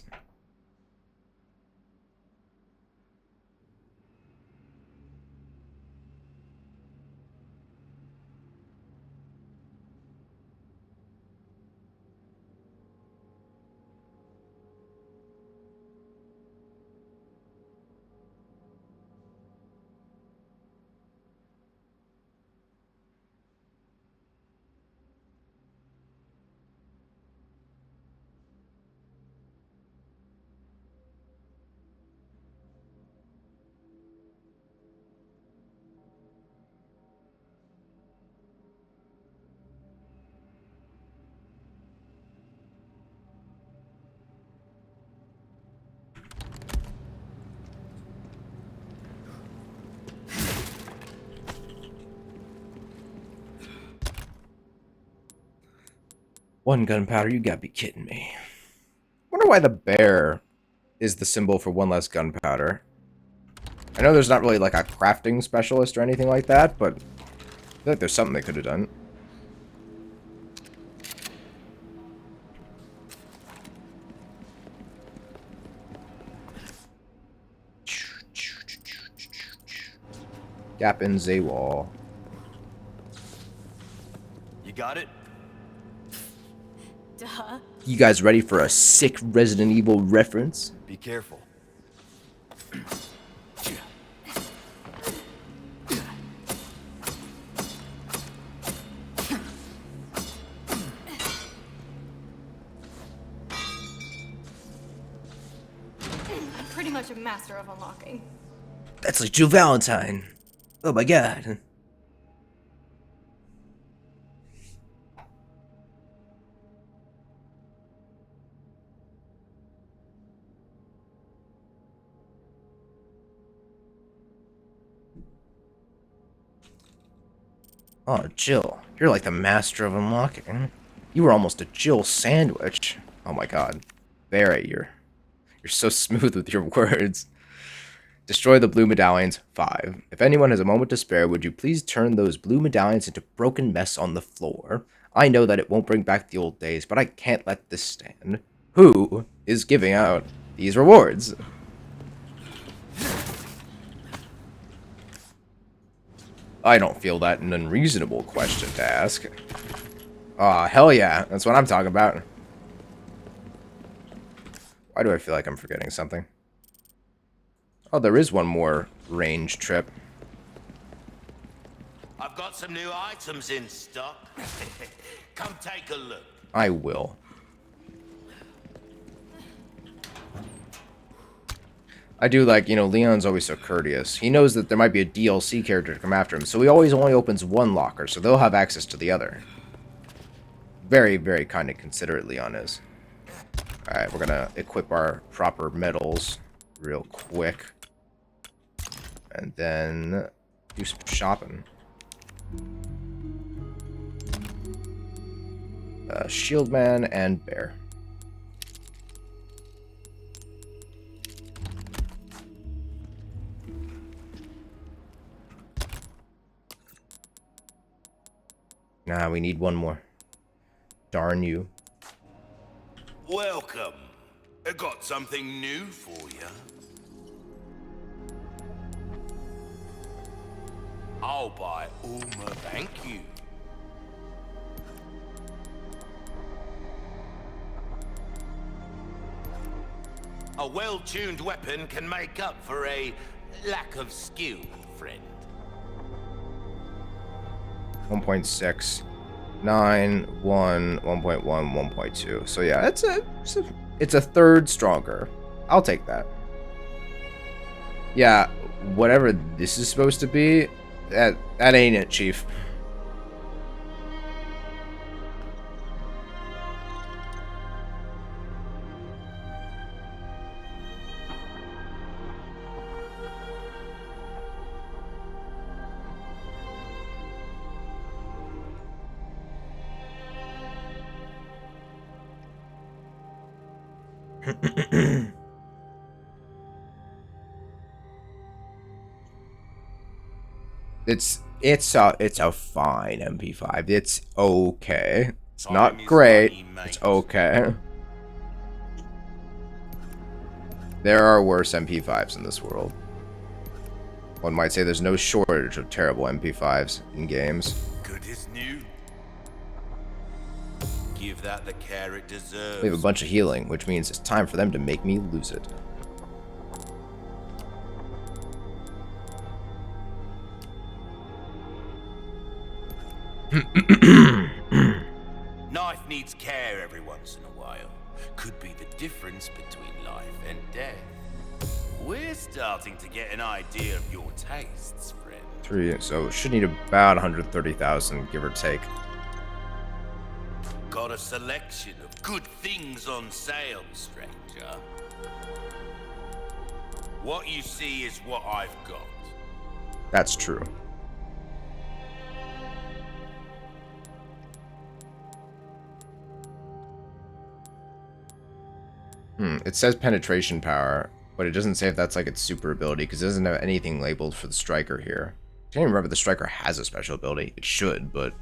One gunpowder, you gotta be kidding me. Wonder why the bear is the symbol for one less gunpowder. I know there's not really like a crafting specialist or anything like that, but I feel like there's something they could have done. Gap in Zaywall. You got it? Duh. You guys ready for a sick Resident Evil reference? Be careful. I'm pretty much a master of unlocking. That's like Jill Valentine. Oh my god. Oh, Jill, you're like the master of unlocking. You were almost a Jill sandwich. Oh my god. Barry, you're so smooth with your words. Destroy the blue medallions. 5. If anyone has a moment to spare, would you please turn those blue medallions into broken mess on the floor? I know that it won't bring back the old days, but I can't let this stand. Who is giving out these rewards? I don't feel that an unreasonable question to ask. Aw, hell yeah. That's what I'm talking about. Why do I feel like I'm forgetting something? Oh, there is one more range trip. I've got some new items in stock. Come take a look. I will. I do like, you know, Leon's always so courteous. He knows that there might be a DLC character to come after him, so he always only opens one locker, so they'll have access to the other. Very, very kind and considerate Leon is. Alright, we're gonna equip our proper medals real quick. And then do some shopping. Shield Man and Bear. Nah, we need one more. Darn you. Welcome. I got something new for you. I'll buy Uma, thank you. A well-tuned weapon can make up for a lack of skill, friend. 1.6, 9, 1, 1.1, 1.2. So yeah, it's a third stronger. I'll take that. Yeah, whatever this is supposed to be, that ain't it, Chief. It's a fine MP5. It's okay. It's not great. It's okay. There are worse MP5s in this world. One might say there's no shortage of terrible MP5s in games. Good as new. Give that the care it deserves. We have a bunch of healing, which means it's time for them to make me lose it. Knife needs care every once in a while. Could be the difference between life and death. We're starting to get an idea of your tastes, friend. 3, so should need about 130,000, give or take. Got a selection of good things on sale, stranger. What you see is what I've got. That's true. It says penetration power, but it doesn't say if that's like its super ability, because it doesn't have anything labeled for the striker here. I can't even remember if the striker has a special ability. It should, but...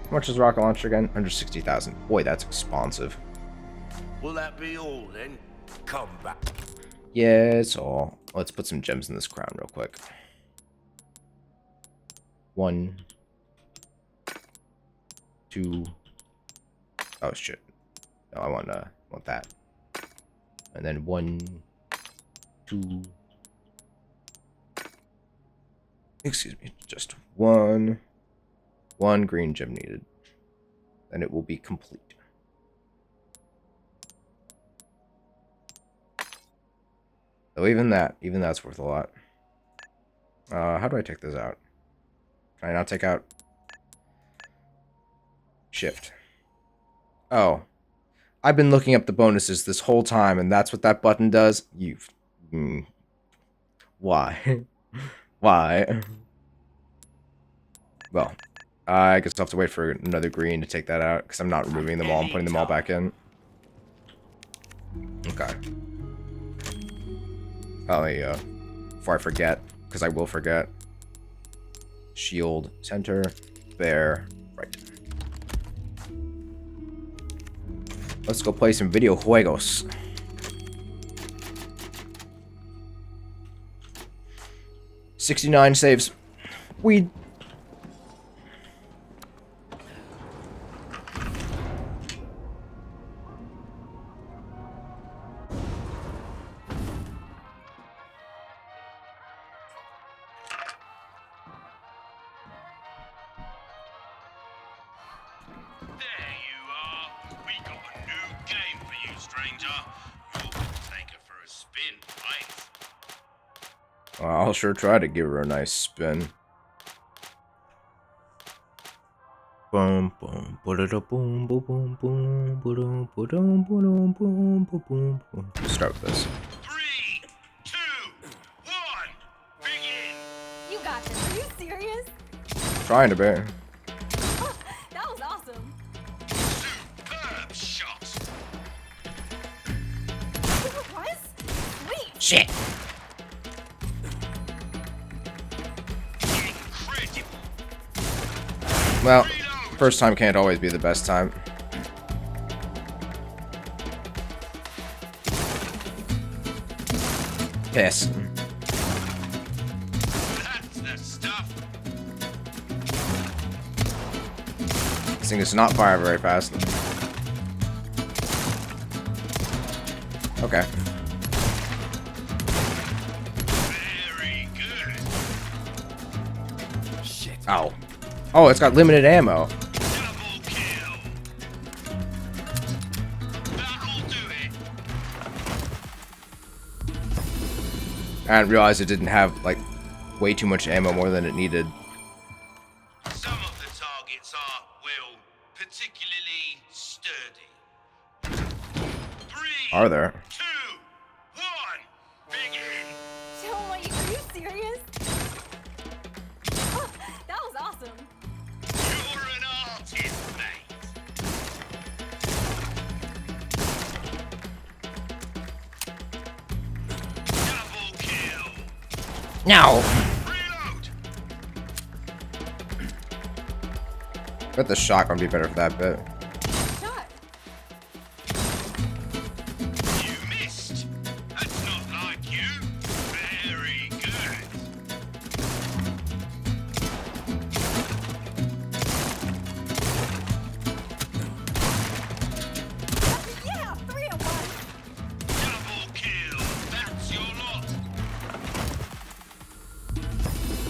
How much is rocket launcher again? 160,000. Boy, that's expensive. Will that be all then? Come back. Yeah, it's all. Let's put some gems in this crown real quick. 1, 2. Oh shit. No, I want that. And then 1, 2. Excuse me, just one green gem needed. And it will be complete. So even that's worth a lot. How do I take this out? Can I not take out? Shift. Oh. I've been looking up the bonuses this whole time, and that's what that button does? Why? Why? Well, I guess I'll have to wait for another green to take that out, because I'm not removing them all. I'm putting them all back in. Okay. Oh, there you go. Before I forget, because I will forget. Shield, center, there, right. Let's go play some video juegos. $69 saves. We... There you are. We got a new game for you, stranger. You're gonna take it for a spin, right? I'll sure try to give her a nice spin. Boom, boom, boom, boom, boom, boom, boom, boom, boom, boom, boom, boom, boom. Let's start with this. 3, 2, 1, begin. You got this. Are you serious? Trying to be. That was awesome. Superb shot. Shit. Incredible. Well, first time can't always be the best time. Piss. That's the stuff. This thing does not fire very fast. Okay. Very good. Shit. Ow. Oh, it's got limited ammo. Double kill. That'll do it. I didn't realize it didn't have, like, way too much ammo more than it needed. Some of the targets are, well, particularly sturdy. 3, Are there? 2, 1, begin. Joel, are you serious? Oh, that was awesome. You're an artist, mate. Double kill. No! Reload. Bet the shotgun would be better for that bit. Shot. You missed. That's not like you. Very good. Yeah, 3 at once. Double kill. That's your lot.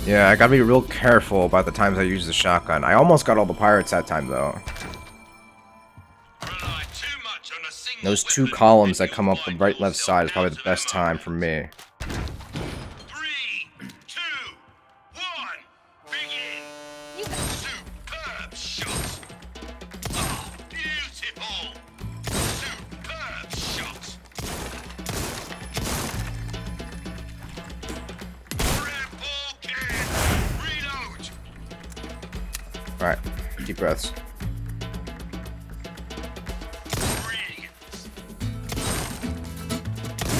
Yeah, I gotta be real careful about the times I use the shotgun. I almost got all the pirates that time, though. Rely too much on a single Those two weapon columns and that come you'll up the find right left yourself side is probably out the of best ammo. time for me. 3, 2, 1, begin. You got Superb shot. Oh, beautiful. Superb shot. Triple kill. Reload. Alright, deep breaths. Brilliant.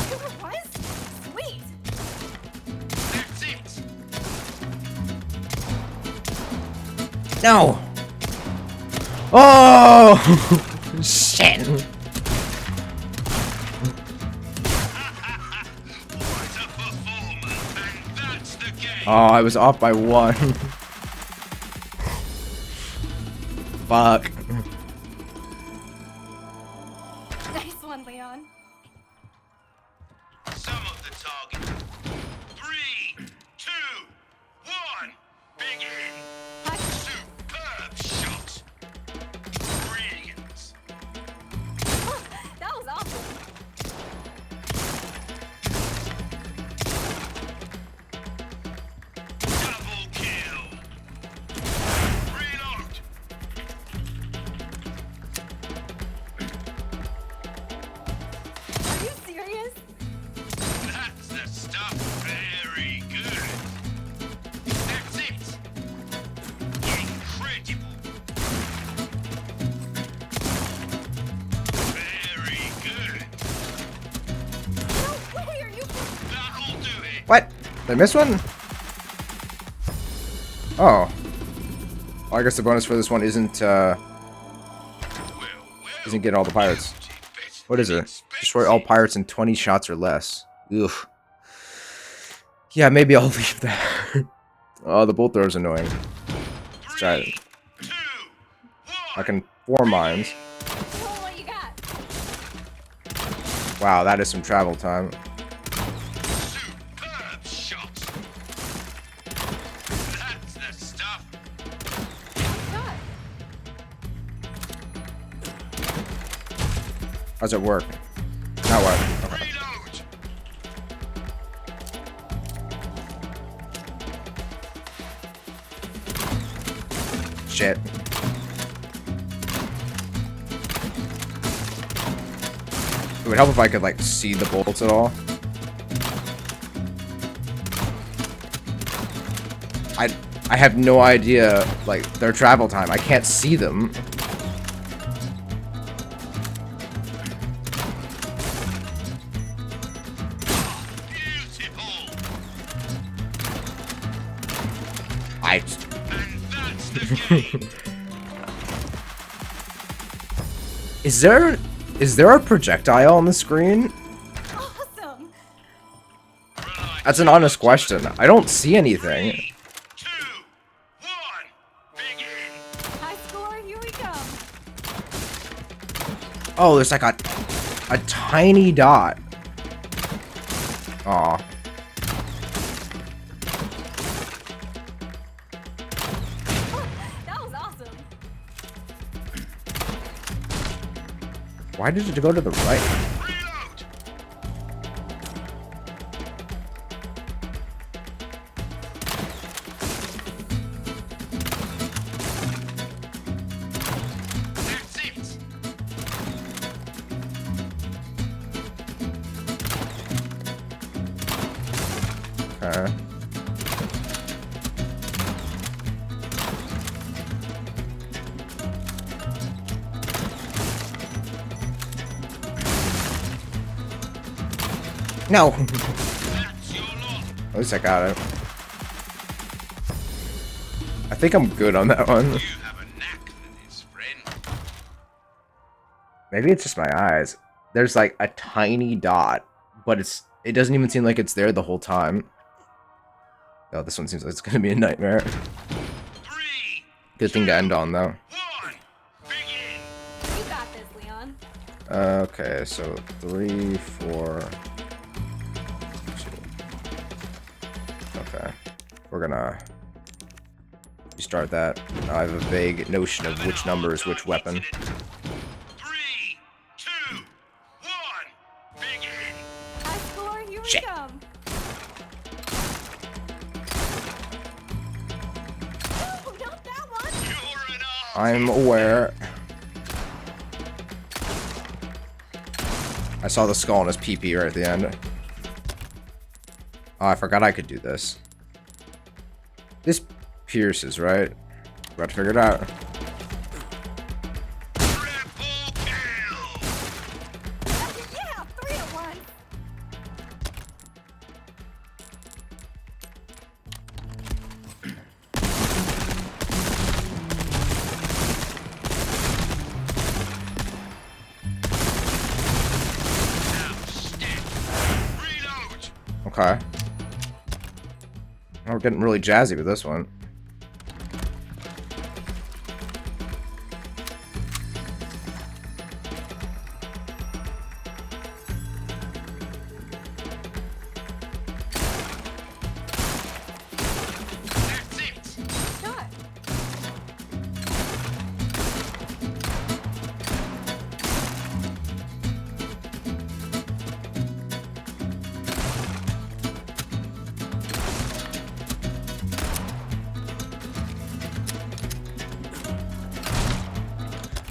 2 at once? Sweet. That's it. No! Oh! Shit! What a performance. And that's the game. Oh, I was off by 1. Fuck. Nice one, Leon. Some of the target. 3, 2, 1, begin. Superb shot. Brilliant. Oh, that was awesome. Double kill. Reload. Are you serious? That's the stuff. Very good. That's it. Incredible. Very good. No way, are you? That'll do it. What? Did I miss one? Oh. Well, I guess the bonus for this one isn't getting all the pirates. What is it? Destroy all pirates in 20 shots or less. Ugh. Yeah, maybe I'll leave that. Oh, the bolt throw is annoying. Let's try it. 3, 2, 1. I can 4 mines. Joel, what you got? Wow, that is some travel time. Superb shot. That's the stuff. Shot. How's it work? Now what? Okay. Reload. Shit. It would help if I could, like, see the bolts at all. I have no idea, like, their travel time. I can't see them. I. Is there a projectile on the screen? Awesome. That's an honest question. I don't see anything. 3, 2, 1, begin. High score, here we go. Oh, there's like a tiny dot. Aw. That was awesome. Why did it go to the right? Reload. That's it. Okay. No. That's your lot. At least I got it. I think I'm good on that one. You have a knack for this, friend. Maybe it's just my eyes. There's like a tiny dot, but it doesn't even seem like it's there the whole time. Oh, this one seems like it's gonna be a nightmare. 3, Good thing to end on though. 1, begin. You got this, Leon. Okay, so 3, 4, 2. Okay, we're gonna restart that. I have a vague notion of which number is which weapon. 3, 2, 1, begin. High score, here Shit. we come. Oh, not that one. You're an arse. I'm aware. I saw the skull on his PP right at the end. Oh, I forgot I could do this. This pierces, right? Got to figure it out. Triple kill. Yeah, 3 to 1. Now stick. Reload. Okay. Oh, we're getting really jazzy with this one. That's it. Shot.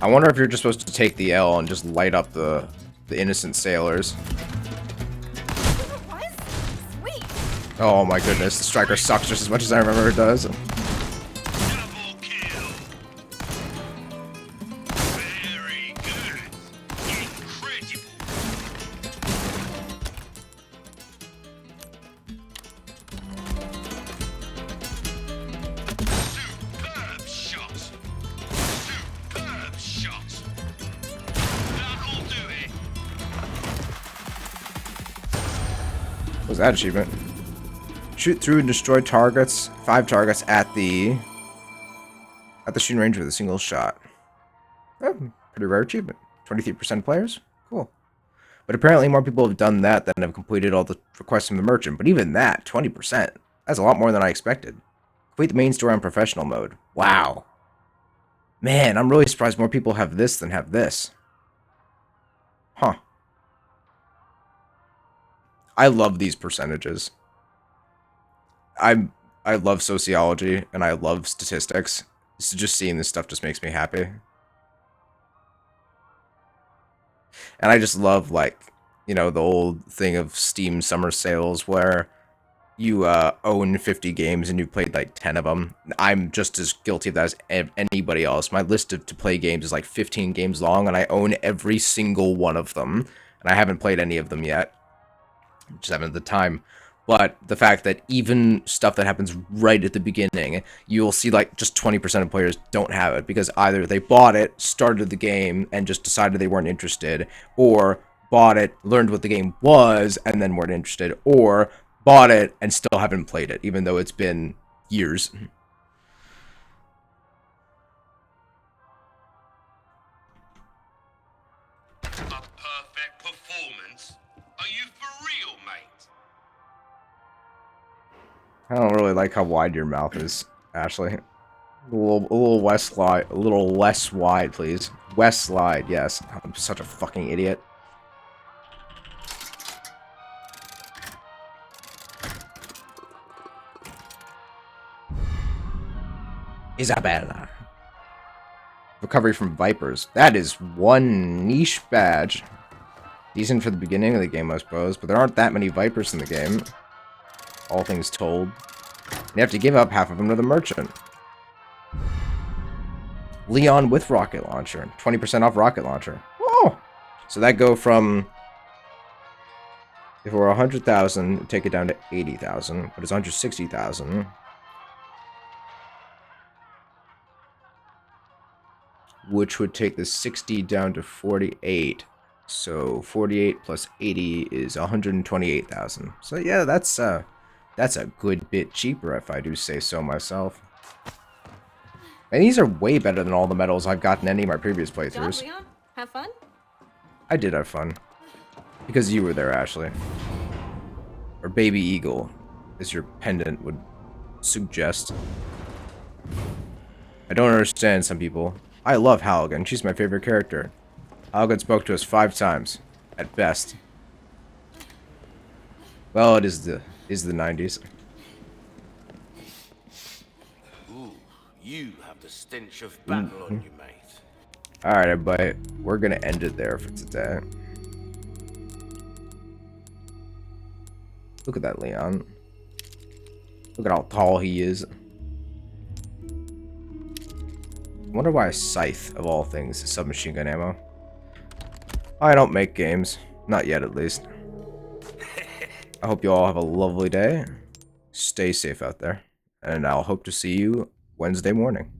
I wonder if you're just supposed to take the L and just light up the innocent sailors. It was? Sweet. Oh my goodness, the striker sucks just as much as I remember it does. Double kill. Very good. Incredible. Superb shot. Superb shot. That'll do it. What was that achievement? Shoot through and destroy targets, 5 targets at the shooting range with a single shot. Oh, pretty rare achievement. 23% players? Cool. But apparently more people have done that than have completed all the requests from the merchant. But even that, 20%. That's a lot more than I expected. Complete the main story on professional mode. Wow. Man, I'm really surprised more people have this than have this. Huh. I love these percentages. I love sociology and I love statistics. So just seeing this stuff just makes me happy. And I just love, like, you know, the old thing of Steam summer sales where you own 50 games and you've played like 10 of them. I'm just as guilty of that as anybody else. My list of to play games is like 15 games long and I own every single one of them. And I haven't played any of them yet. Just haven't had the time. But the fact that even stuff that happens right at the beginning, you'll see like just 20% of players don't have it because either they bought it, started the game, and just decided they weren't interested, or bought it, learned what the game was, and then weren't interested, or bought it and still haven't played it, even though it's been years. A perfect performance? Are you for real, mate? I don't really like how wide your mouth is, Ashley. A little a little less wide, please. West slide, yes. I'm such a fucking idiot. Isabella. Recovery from Vipers. That is one niche badge. Decent for the beginning of the game, I suppose, but there aren't that many Vipers in the game. All things told. You have to give up half of them to the merchant. Leon with rocket launcher. 20% off rocket launcher. Oh! So that go from... If it were 100,000, take it down to 80,000, but it's 160,000. Which would take the 60 down to 48. So 48 plus 80 is 128,000. So yeah, that's a good bit cheaper if I do say so myself. And these are way better than all the medals I've gotten in any of my previous Job, playthroughs. Leon? Have fun? I did have fun. Because you were there, Ashley. Or Baby Eagle, as your pendant would suggest. I don't understand some people. I love Halligan. She's my favorite character. Halligan spoke to us 5 times, at best. Well, it is the 90s. Ooh, you have the stench of battle on you, mate. Alright, everybody. We're gonna end it there for today. Look at that, Leon. Look at how tall he is. I wonder why a scythe, of all things, is submachine gun ammo. I don't make games. Not yet, at least. I hope you all have a lovely day. Stay safe out there. And I'll hope to see you Wednesday morning.